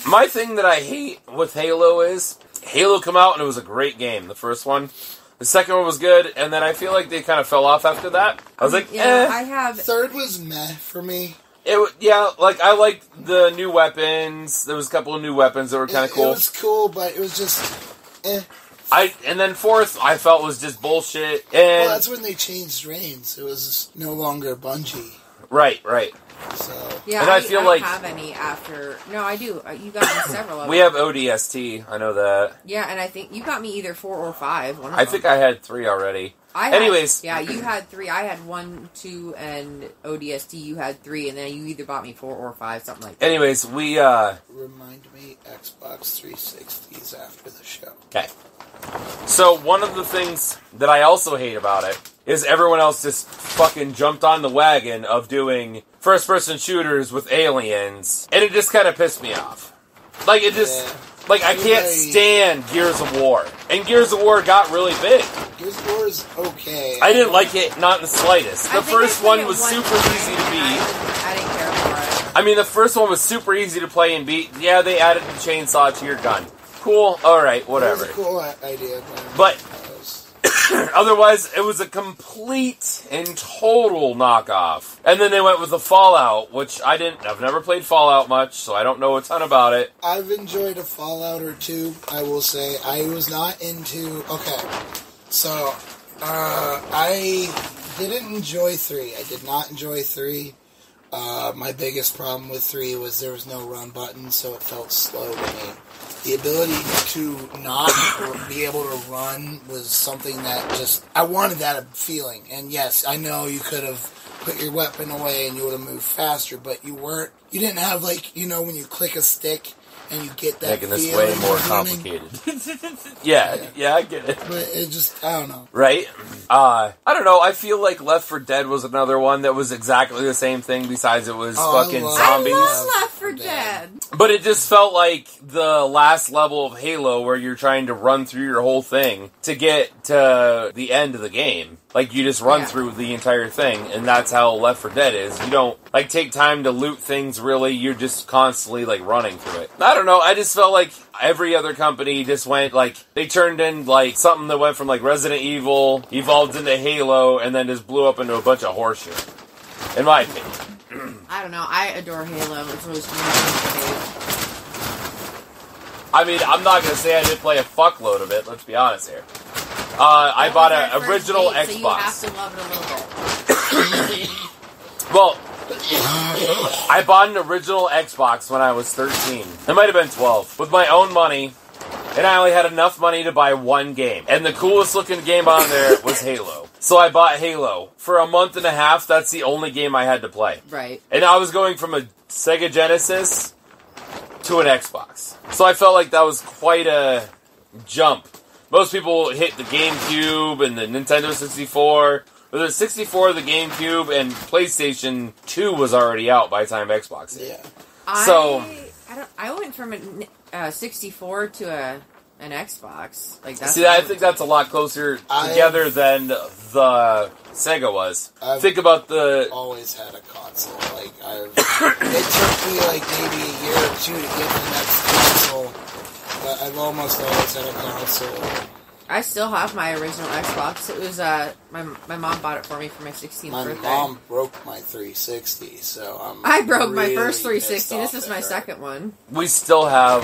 [SPEAKER 1] My thing that I hate with Halo is, Halo come out and it was a great game, the first one. The second one was good, and then I feel like they kind of fell off after that. I was like,
[SPEAKER 3] I have...
[SPEAKER 2] Third was meh for me.
[SPEAKER 1] Like, I liked the new weapons. There was a couple of new weapons that were kind of cool.
[SPEAKER 2] It was cool, but it was just,
[SPEAKER 1] And then fourth, I felt was just bullshit. And
[SPEAKER 2] well, that's when they changed reigns. It was no longer Bungie.
[SPEAKER 1] Right.
[SPEAKER 2] So
[SPEAKER 3] yeah,
[SPEAKER 1] and I feel like
[SPEAKER 3] don't have any after. No, I do. You got me several of them.
[SPEAKER 1] we have ODST. I know that.
[SPEAKER 3] Yeah, and I think you got me either 4 or 5. One of
[SPEAKER 1] I
[SPEAKER 3] them.
[SPEAKER 1] think I had 3 already. Anyways,
[SPEAKER 3] yeah, you had 3. I had 1, 2, and ODST. You had 3, and then you either bought me 4 or 5, something like that.
[SPEAKER 1] Anyways, we
[SPEAKER 2] remind me Xbox 360s after the show.
[SPEAKER 1] Okay. So one of the things that I also hate about it is everyone else just fucking jumped on the wagon of doing first-person shooters with aliens, and it just kind of pissed me off. Like, it just...
[SPEAKER 2] Yeah.
[SPEAKER 1] Like, I can't stand Gears of War. And Gears of War got really big.
[SPEAKER 2] Gears of War is okay.
[SPEAKER 1] I didn't like it, not in the slightest. The first one was super easy to beat.
[SPEAKER 3] I didn't care for it.
[SPEAKER 1] I mean, the first one was super easy to play and beat. Yeah, they added the chainsaw to your gun. Cool, alright, whatever.
[SPEAKER 2] It was a cool idea.
[SPEAKER 1] But otherwise, it was a complete and total knockoff. And then they went with the Fallout, which I've never played Fallout much, so I don't know a ton about it.
[SPEAKER 2] I've enjoyed a Fallout or two, I will say. I was not into... Okay, so, I didn't enjoy 3. I did not enjoy 3. My biggest problem with 3 was there was no run button, so it felt slow to me. The ability to not be able to run was something that just... I wanted that feeling. And yes, I know you could have put your weapon away and you would have moved faster, but you weren't... You didn't have, like, you know, when you click a stick and you get that
[SPEAKER 1] making this way more complicated. yeah, I get it.
[SPEAKER 2] But it just... I don't know.
[SPEAKER 1] Right? I don't know. I feel like Left 4 Dead was another one that was exactly the same thing, besides it was fucking zombies.
[SPEAKER 3] I love Left 4 Dead.
[SPEAKER 1] But it just felt like the last level of Halo where you're trying to run through your whole thing to get to the end of the game. Like, you just run through the entire thing, and that's how Left 4 Dead is. You don't, like, take time to loot things, really. You're just constantly, like, running through it. I don't know. I just felt like every other company just went, like, they turned in, like, something that went from, like, Resident Evil, evolved into Halo, and then just blew up into a bunch of horseshit. In my opinion.
[SPEAKER 3] I don't know. I adore Halo. It's always been my favorite.
[SPEAKER 1] I mean, I'm not going to say I didn't play a fuckload of it, let's be honest here. I bought an original Xbox.
[SPEAKER 3] So you have to love it a little bit.
[SPEAKER 1] Well, I bought an original Xbox when I was 13. It might have been 12. With my own money, and I only had enough money to buy one game. And the coolest looking game on there was Halo. So I bought Halo. For a month and a half, that's the only game I had to play.
[SPEAKER 3] Right.
[SPEAKER 1] And I was going from a Sega Genesis to an Xbox. So I felt like that was quite a jump. Most people hit the GameCube and the Nintendo 64. But the 64, the GameCube, and PlayStation 2 was already out by the time Xbox hit.
[SPEAKER 2] Yeah.
[SPEAKER 3] I went from a 64 to an Xbox. Like that's.
[SPEAKER 1] See, I think that's a lot closer together than the Sega was. Think about the...
[SPEAKER 2] always had a console. Like, it took me like maybe a year or two to get the next console. But I've almost always had a console.
[SPEAKER 3] I still have my original Xbox. It was, my mom bought it for me for my 16th birthday.
[SPEAKER 2] My mom broke my 360, so
[SPEAKER 3] I broke my first 360. This is my second one.
[SPEAKER 1] We still have,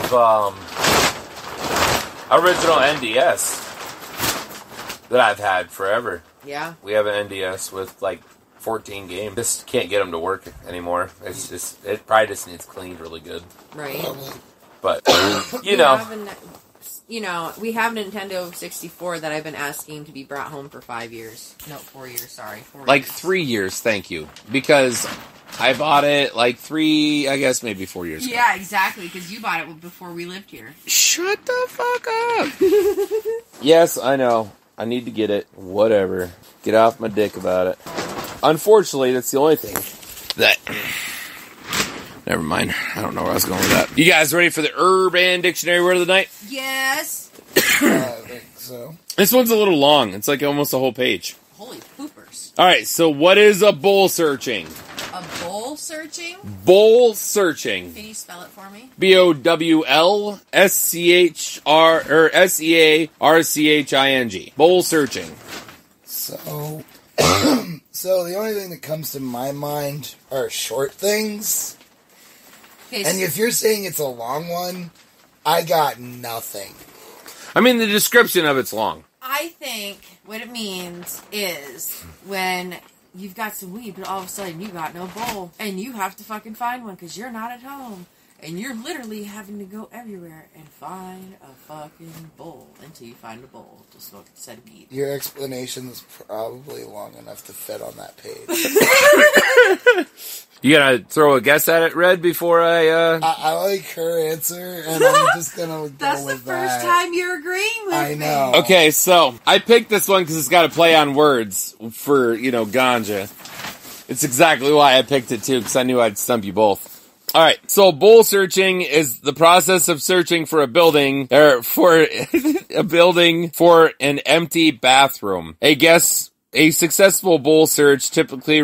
[SPEAKER 1] original NDS that I've had forever.
[SPEAKER 3] Yeah.
[SPEAKER 1] We have an NDS with, like, 14 games. Just can't get them to work anymore. It's just, it probably just needs cleaned really good.
[SPEAKER 3] Right.
[SPEAKER 1] But, you know.
[SPEAKER 3] We have a Nintendo 64 that I've been asking to be brought home for 5 years. No, 4 years, sorry. 4
[SPEAKER 1] Like
[SPEAKER 3] years.
[SPEAKER 1] 3 years, thank you. Because I bought it like 3, I guess maybe 4 years ago.
[SPEAKER 3] Yeah, exactly, because you bought it before we lived here.
[SPEAKER 1] Shut the fuck up! Yes, I know. I need to get it. Whatever. Get off my dick about it. Unfortunately, that's the only thing that... Never mind. I don't know where I was going with that. You guys ready for the Urban Dictionary word of the night?
[SPEAKER 3] Yes.
[SPEAKER 2] I think so.
[SPEAKER 1] This one's a little long. It's like almost a whole page.
[SPEAKER 3] Holy poopers.
[SPEAKER 1] Alright, so what is a bowl searching?
[SPEAKER 3] A bowl searching?
[SPEAKER 1] Bowl searching.
[SPEAKER 3] Can you spell it for me?
[SPEAKER 1] BOWLSEARCHING. Bowl searching.
[SPEAKER 2] So, so the only thing that comes to my mind are short things.
[SPEAKER 3] Okay,
[SPEAKER 2] And if you're saying it's a long one, I got nothing.
[SPEAKER 1] I mean, the description of it's long.
[SPEAKER 3] I think what it means is when you've got some weed, but all of a sudden you got no bowl, and you have to fucking find one because you're not at home, and you're literally having to go everywhere and find a fucking bowl until you find a bowl to smoke said weed.
[SPEAKER 2] Your explanation is probably long enough to fit on that page.
[SPEAKER 1] You gotta throw a guess at it, Red, before I
[SPEAKER 2] like her answer, and I'm just gonna go
[SPEAKER 3] That's
[SPEAKER 2] with
[SPEAKER 3] the first
[SPEAKER 2] that.
[SPEAKER 3] time you're agreeing with
[SPEAKER 2] I
[SPEAKER 3] me.
[SPEAKER 2] know.
[SPEAKER 1] Okay, so I picked this one because it's got a play on words for, ganja. It's exactly why I picked it too, because I knew I'd stump you both. Alright, so bowl searching is the process of searching for a building, or for a building for an empty bathroom. A successful bowl search typically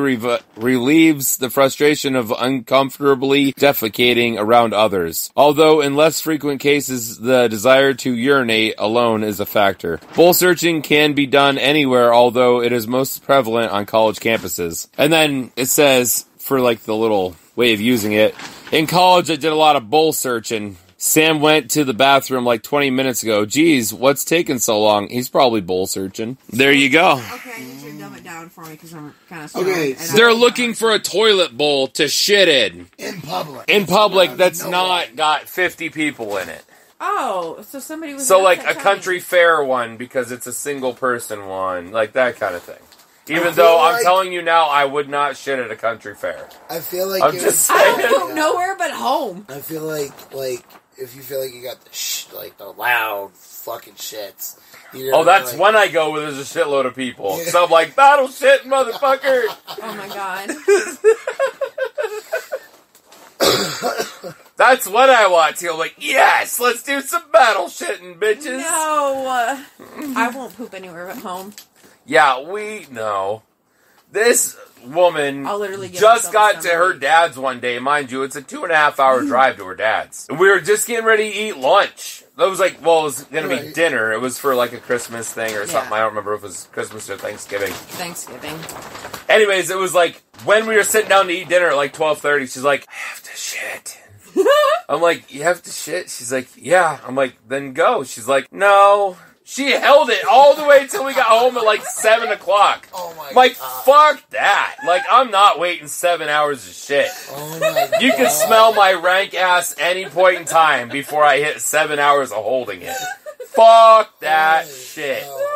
[SPEAKER 1] relieves the frustration of uncomfortably defecating around others, although in less frequent cases, the desire to urinate alone is a factor. Bowl searching can be done anywhere, although it is most prevalent on college campuses. And then it says, for like the little way of using it, in college I did a lot of bowl searching. Sam went to the bathroom like 20 minutes ago. Geez, what's taking so long? He's probably bowl searching. There you go.
[SPEAKER 3] Okay, I need you to dumb it down for me because I'm kind of
[SPEAKER 2] Okay,
[SPEAKER 1] They're looking for a toilet bowl to shit in.
[SPEAKER 2] In public.
[SPEAKER 1] In public, that's
[SPEAKER 2] No
[SPEAKER 1] not
[SPEAKER 2] way.
[SPEAKER 1] got 50 people in it.
[SPEAKER 3] Oh, so somebody was...
[SPEAKER 1] So
[SPEAKER 3] an
[SPEAKER 1] like
[SPEAKER 3] upset
[SPEAKER 1] a country
[SPEAKER 3] tummy.
[SPEAKER 1] fair one because it's a single person one. Like that kind of thing. Even
[SPEAKER 2] feel
[SPEAKER 1] though I'm
[SPEAKER 2] like-
[SPEAKER 1] telling you now, I would not shit at a country fair.
[SPEAKER 2] I feel like
[SPEAKER 1] I'm
[SPEAKER 2] it
[SPEAKER 1] just
[SPEAKER 2] was-
[SPEAKER 3] I
[SPEAKER 1] saying.
[SPEAKER 3] don't go nowhere but home.
[SPEAKER 2] I feel like if you feel like you got the loud fucking shits. You're
[SPEAKER 1] Oh, that's
[SPEAKER 2] like,
[SPEAKER 1] when I go where there's a shitload of people.
[SPEAKER 2] Yeah.
[SPEAKER 1] So I'm like, battle shit, motherfucker.
[SPEAKER 3] Oh my god.
[SPEAKER 1] That's what I want to. I'm like, yes, let's do some battle shitting, bitches.
[SPEAKER 3] No. I won't poop anywhere but home.
[SPEAKER 1] Yeah, we know. This woman
[SPEAKER 3] I'll literally give
[SPEAKER 1] just
[SPEAKER 3] myself
[SPEAKER 1] got
[SPEAKER 3] a
[SPEAKER 1] to her
[SPEAKER 3] stomach ache.
[SPEAKER 1] dad's one day. Mind you, it's a 2.5 hour drive to her dad's. We were just getting ready to eat lunch. That was like, well, it was going to be
[SPEAKER 2] Right.
[SPEAKER 1] dinner. It was for like a Christmas thing or something.
[SPEAKER 3] Yeah.
[SPEAKER 1] I don't remember if it was Christmas or Thanksgiving.
[SPEAKER 3] Thanksgiving.
[SPEAKER 1] Anyways, it was like when we were sitting down to eat dinner at like 12:30, she's like, I have to shit. I'm like, you have to shit? She's like, yeah. I'm like, then go. She's like, no. She held it all the way until we got home at like 7 o'clock.
[SPEAKER 2] Oh my
[SPEAKER 1] I'm like,
[SPEAKER 2] God.
[SPEAKER 1] fuck that. Like, I'm not waiting 7 hours of shit.
[SPEAKER 2] Oh my
[SPEAKER 1] You can
[SPEAKER 2] God.
[SPEAKER 1] smell my rank ass any point in time before I hit 7 hours of holding it. Fuck that
[SPEAKER 2] Holy
[SPEAKER 1] shit.
[SPEAKER 2] hell.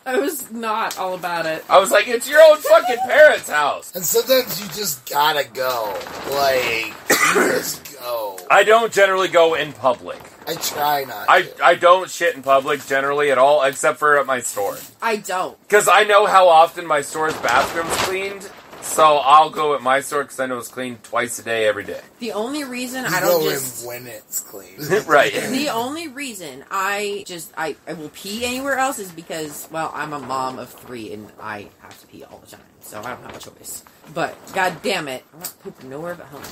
[SPEAKER 3] I was not all about it.
[SPEAKER 1] I was like, it's your own fucking parents' house.
[SPEAKER 2] And sometimes you just gotta go. Like, you just go.
[SPEAKER 1] I don't generally go in public.
[SPEAKER 2] I try not to.
[SPEAKER 1] I don't shit in public generally at all, except for at my store.
[SPEAKER 3] I don't.
[SPEAKER 1] Because I know how often my store's bathroom's cleaned, so I'll go at my store because I know it's cleaned twice a day, every day.
[SPEAKER 3] The only reason
[SPEAKER 2] You
[SPEAKER 3] I don't
[SPEAKER 2] go
[SPEAKER 3] just...
[SPEAKER 2] in when it's clean.
[SPEAKER 1] Right.
[SPEAKER 3] The only reason I will pee anywhere else is because, well, I'm a mom of 3 and I have to pee all the time, so I don't have a choice. But, god damn it, I'm not pooping nowhere but home.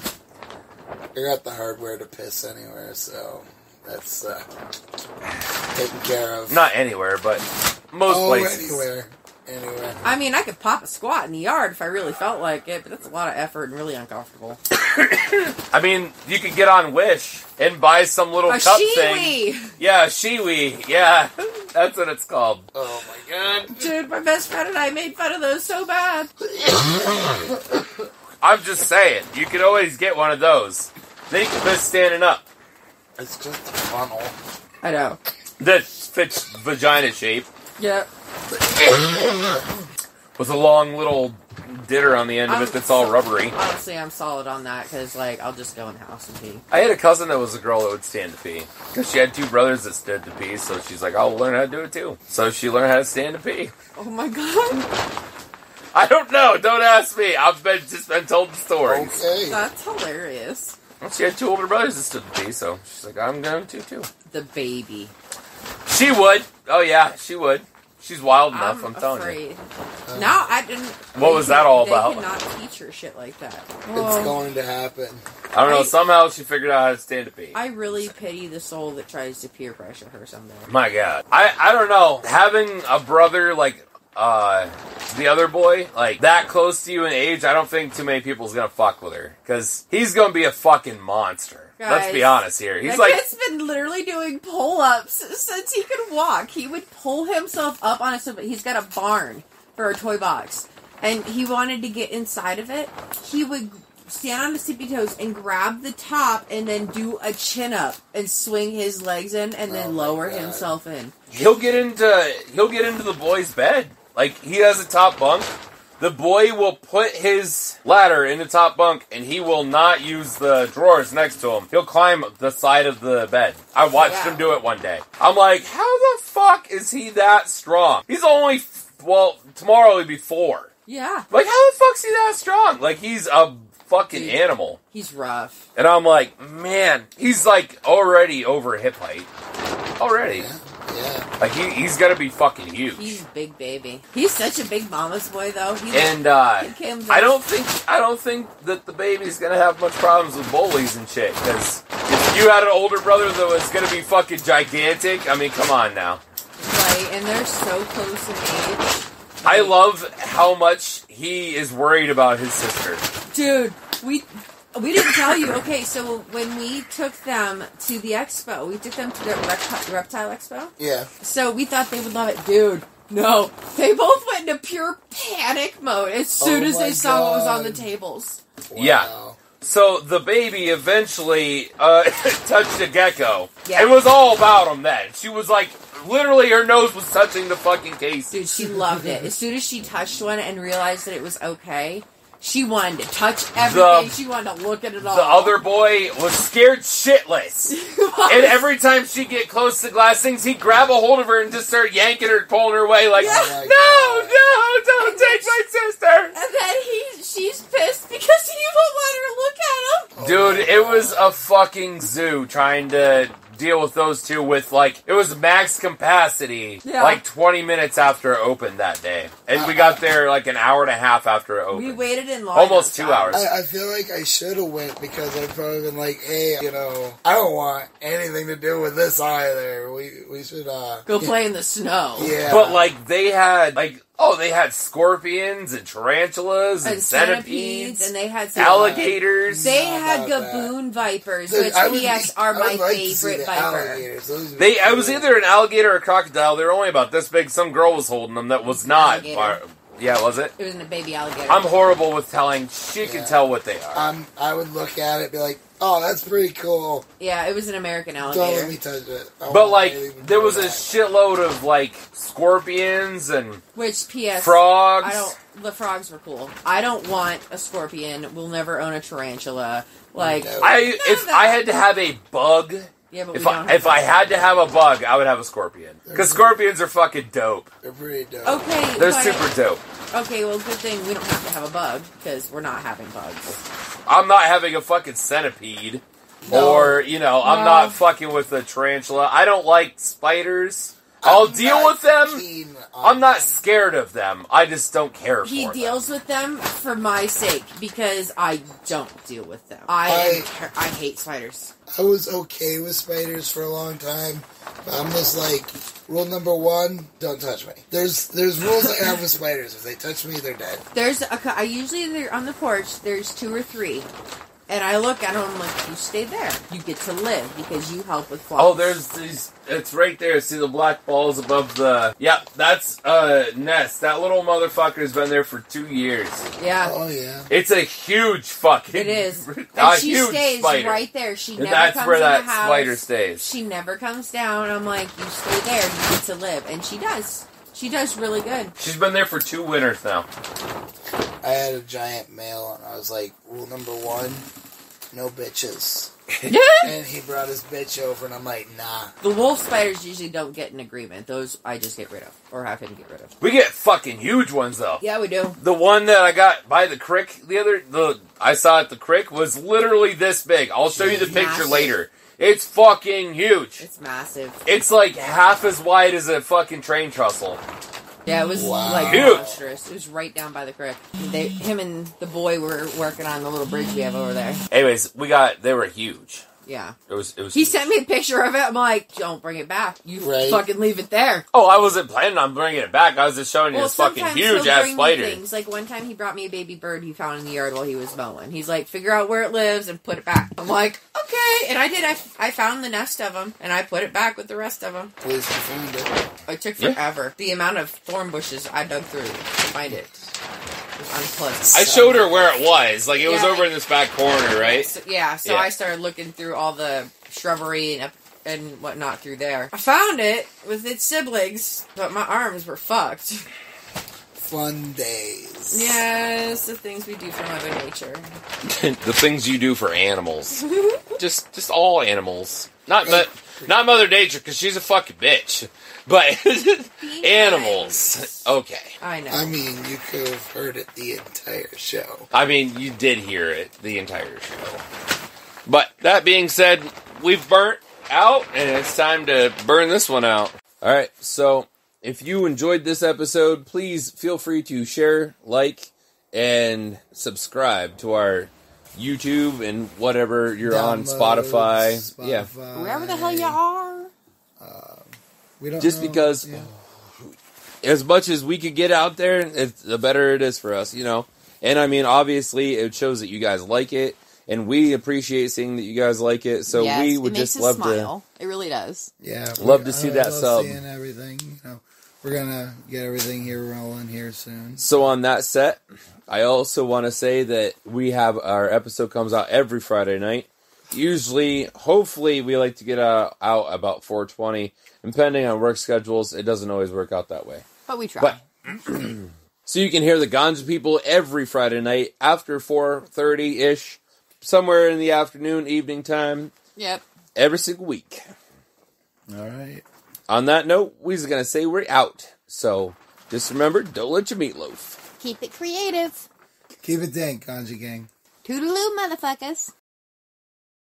[SPEAKER 2] I got the hardware to piss anywhere, so that's taken care of.
[SPEAKER 1] Not anywhere, but most places.
[SPEAKER 2] Anywhere.
[SPEAKER 3] I mean, I could pop a squat in the yard if I really felt like it, but that's a lot of effort and really uncomfortable.
[SPEAKER 1] I mean, you could get on Wish and buy some little
[SPEAKER 3] A
[SPEAKER 1] cup
[SPEAKER 3] shiwi!
[SPEAKER 1] thing. Yeah, shiwi. Yeah, that's what it's called.
[SPEAKER 2] Oh my god.
[SPEAKER 3] Dude, my best friend and I made fun of those so bad.
[SPEAKER 1] I'm just saying, you could always get one of those. Then you can piss standing up.
[SPEAKER 2] It's just a funnel.
[SPEAKER 3] I know.
[SPEAKER 1] That fits vagina shape.
[SPEAKER 3] Yep.
[SPEAKER 1] With a long little ditter on the end of it that's all rubbery.
[SPEAKER 3] Honestly, I'm solid on that because, like, I'll just go in the house and pee.
[SPEAKER 1] I had a cousin that was a girl that would stand to pee. Because she had two brothers that stood to pee, so she's like, I'll learn how to do it too. So she learned how to stand to pee.
[SPEAKER 3] Oh my god.
[SPEAKER 1] I don't know. Don't ask me. I've just been told the story.
[SPEAKER 2] Okay.
[SPEAKER 3] That's hilarious.
[SPEAKER 1] Well, she had two older brothers that stood to pee, so she's like, I'm going to too.
[SPEAKER 3] The baby.
[SPEAKER 1] She would. Oh yeah, she would. She's wild enough, I'm telling you.
[SPEAKER 3] No, I didn't.
[SPEAKER 1] What was that all about?
[SPEAKER 3] They cannot teach her shit like that.
[SPEAKER 2] It's going to happen.
[SPEAKER 1] I don't know. Somehow she figured out how to stand to pee.
[SPEAKER 3] I really pity the soul that tries to peer pressure her someday.
[SPEAKER 1] My God. I don't know. Having a brother like the other boy, like that close to you in age, I don't think too many people's gonna fuck with her. Because he's gonna be a fucking monster.
[SPEAKER 3] Guys,
[SPEAKER 1] let's be honest here. He's
[SPEAKER 3] that
[SPEAKER 1] like,
[SPEAKER 3] kid's been literally doing pull-ups since he could walk. He would pull himself up on a... He's got a barn for a toy box. And he wanted to get inside of it. He would stand on his tippy toes and grab the top and then do a chin-up and swing his legs in and then lower himself in.
[SPEAKER 1] he'll get into the boy's bed. Like, he has a top bunk. The boy will put his ladder in the top bunk, and he will not use the drawers next to him. He'll climb the side of the bed. I watched him do it one day. I'm like, how the fuck is he that strong? He's only, tomorrow he'll be 4.
[SPEAKER 3] Yeah.
[SPEAKER 1] Like, how the fuck's he that strong? Like, he's a fucking animal.
[SPEAKER 3] He's rough.
[SPEAKER 1] And I'm like, man, he's like already over hip height. Already.
[SPEAKER 2] Yeah.
[SPEAKER 1] Like, he's gonna be fucking huge.
[SPEAKER 3] He's big baby. He's such a big mama's boy, though.
[SPEAKER 1] I don't think that the baby's gonna have much problems with bullies and shit. Because if you had an older brother that was gonna be fucking gigantic, I mean, come on now.
[SPEAKER 3] Right, and they're so close in age.
[SPEAKER 1] I love how much he is worried about his sister.
[SPEAKER 3] Dude, we didn't tell you. Okay, so when we took them to the expo, we took them to the reptile expo.
[SPEAKER 2] Yeah.
[SPEAKER 3] So we thought they would love it. Dude, no. They both went into pure panic mode as soon as they saw what was on the tables.
[SPEAKER 2] Wow.
[SPEAKER 1] Yeah. So the baby eventually touched a gecko.
[SPEAKER 3] Yeah.
[SPEAKER 1] It was all about him then. She was like, literally her nose was touching the fucking case.
[SPEAKER 3] Dude, she loved it. As soon as she touched one and realized that it was okay, she wanted to touch everything. She wanted to look at it all.
[SPEAKER 1] The other boy was scared shitless. And every time she'd get close to glass things, he'd grab a hold of her and just start yanking her, pulling her away like, no, don't take my sister.
[SPEAKER 3] And then she's pissed because he won't let her look at him.
[SPEAKER 1] Dude, it was a fucking zoo trying to deal with those two with, like, it was max capacity, like 20 minutes after it opened that day. And we got there like an hour and a half after it opened.
[SPEAKER 3] We waited in line.
[SPEAKER 1] Almost 2 hours.
[SPEAKER 2] I feel like I should have went because I'd probably been like, hey, I don't want anything to do with this either. We should,
[SPEAKER 3] go play in the snow.
[SPEAKER 2] Yeah.
[SPEAKER 1] But, like, they had scorpions and tarantulas and centipedes
[SPEAKER 3] and they had
[SPEAKER 1] alligators.
[SPEAKER 3] They had gaboon vipers, which P.S. are my favorite viper.
[SPEAKER 1] I was either an alligator or a crocodile. They were only about this big. Some girl was holding them that was not. Yeah, was it?
[SPEAKER 3] It was a baby alligator.
[SPEAKER 1] I'm horrible with telling. She can tell what they are.
[SPEAKER 2] I would look at it and be like, oh, that's pretty cool.
[SPEAKER 3] Yeah, it was an American alligator.
[SPEAKER 2] Don't let me touch it.
[SPEAKER 1] But, like, there was a shitload of, like, scorpions and
[SPEAKER 3] which, P.S.
[SPEAKER 1] frogs.
[SPEAKER 3] The frogs were cool. I don't want a scorpion. We'll never own a tarantula. Like,
[SPEAKER 1] if I had to have a bug...
[SPEAKER 3] Yeah, but
[SPEAKER 1] if I had to have a bug, I would have a scorpion. Because scorpions are fucking dope.
[SPEAKER 2] They're pretty dope.
[SPEAKER 3] Okay.
[SPEAKER 1] They're super dope.
[SPEAKER 3] Okay, well, good thing we don't have to have a bug, because we're not having bugs.
[SPEAKER 1] I'm not having a fucking centipede.
[SPEAKER 2] No.
[SPEAKER 1] Or, I'm not fucking with a tarantula. I don't like spiders. I'll deal with them. I'm not scared of them. I just don't care for them.
[SPEAKER 3] He deals with them for my sake, because I don't deal with them. I hate spiders.
[SPEAKER 2] I was okay with spiders for a long time, but I'm just like, rule number 1, don't touch me. There's rules I have with spiders. If they touch me, they're dead.
[SPEAKER 3] I usually, they're on the porch, there's 2 or 3. And I look at them, I'm like, you stay there. You get to live, because you help with flocks.
[SPEAKER 1] Oh, there's these... It's right there. See the black balls above the... Yep, that's a nest. That little motherfucker's been there for 2 years.
[SPEAKER 3] Yeah.
[SPEAKER 2] Oh, yeah.
[SPEAKER 1] It's a huge fucking...
[SPEAKER 3] It is. And she stays
[SPEAKER 1] spider.
[SPEAKER 3] right there. She never
[SPEAKER 1] that's
[SPEAKER 3] comes
[SPEAKER 1] where
[SPEAKER 3] in
[SPEAKER 1] that
[SPEAKER 3] the house.
[SPEAKER 1] spider stays.
[SPEAKER 3] She never comes down. I'm like, you stay there. You get to live. And she does. She does really good.
[SPEAKER 1] She's been there for 2 winters now.
[SPEAKER 2] I had a giant male, and I was like, rule number 1, no bitches. And he brought his bitch over, and I'm like, nah.
[SPEAKER 3] The wolf spiders usually don't get an agreement. Those I just get rid of, or have him get rid of.
[SPEAKER 1] We get fucking huge ones, though.
[SPEAKER 3] Yeah, we do.
[SPEAKER 1] The one that I got by the creek I saw at the creek was literally this big. I'll show you the picture
[SPEAKER 3] massive.
[SPEAKER 1] later. It's fucking huge.
[SPEAKER 3] It's massive.
[SPEAKER 1] It's like half as wide as a fucking train trestle.
[SPEAKER 3] Yeah, it was like
[SPEAKER 1] Huge.
[SPEAKER 3] monstrous. It was right down by the creek. Him and the boy were working on the little bridge we have over there.
[SPEAKER 1] Anyways, they were huge.
[SPEAKER 3] Yeah.
[SPEAKER 1] It was.
[SPEAKER 3] He sent me a picture of it. I'm like, don't bring it back. You fucking leave it there.
[SPEAKER 1] Oh, I wasn't planning on bringing it back. I was just showing you this fucking huge ass spider.
[SPEAKER 3] Things. Like one time he brought me a baby bird he found in the yard while he was mowing. He's like, figure out where it lives and put it back. I'm like, okay. And I did. I found the nest of them and I put it back with the rest of them.
[SPEAKER 2] Please find it.
[SPEAKER 3] It took forever. The amount of thorn bushes I dug through to find it was unpleasant.
[SPEAKER 1] I showed her where it was. Like, it was over in this back corner, right?
[SPEAKER 3] So I started looking through all the shrubbery and whatnot through there. I found it with its siblings, but my arms were fucked.
[SPEAKER 2] Fun days.
[SPEAKER 3] Yes, the things we do for Mother Nature.
[SPEAKER 1] The things you do for animals. just all animals. Not Mother Nature, because she's a fucking bitch. But animals. Okay.
[SPEAKER 3] I know.
[SPEAKER 2] I mean, you could have heard it the entire show.
[SPEAKER 1] I mean, you did hear it the entire show. But that being said, we've burnt out, and it's time to burn this one out. Alright, so if you enjoyed this episode, please feel free to share, like, and subscribe to our YouTube and whatever you're on, Spotify. Yeah.
[SPEAKER 3] Wherever the hell you are.
[SPEAKER 2] We don't
[SPEAKER 1] Just
[SPEAKER 2] know.
[SPEAKER 1] because as much as we could get out there, the better it is for us, you know. And I mean, obviously, it shows that you guys like it, and we appreciate seeing that you guys like it. So we would just love
[SPEAKER 3] smile. It really does.
[SPEAKER 2] Yeah,
[SPEAKER 1] love to see that sub.
[SPEAKER 2] Seeing everything, you know, we're gonna get everything here rolling here soon.
[SPEAKER 1] So on that set, I also want to say that we have our episode comes out every Friday night. Usually, hopefully, we like to get out about 4:20. Depending on work schedules, it doesn't always work out that way.
[SPEAKER 3] But we try.
[SPEAKER 1] So you can hear the Ganja People every Friday night after 4:30-ish, somewhere in the afternoon, evening time.
[SPEAKER 3] Yep.
[SPEAKER 1] Every single week.
[SPEAKER 2] All right.
[SPEAKER 1] On that note, we're just going to say we're out. So just remember, don't let your meatloaf.
[SPEAKER 3] Keep it creative.
[SPEAKER 2] Keep it dank, Ganja Gang.
[SPEAKER 3] Toodaloo, motherfuckers.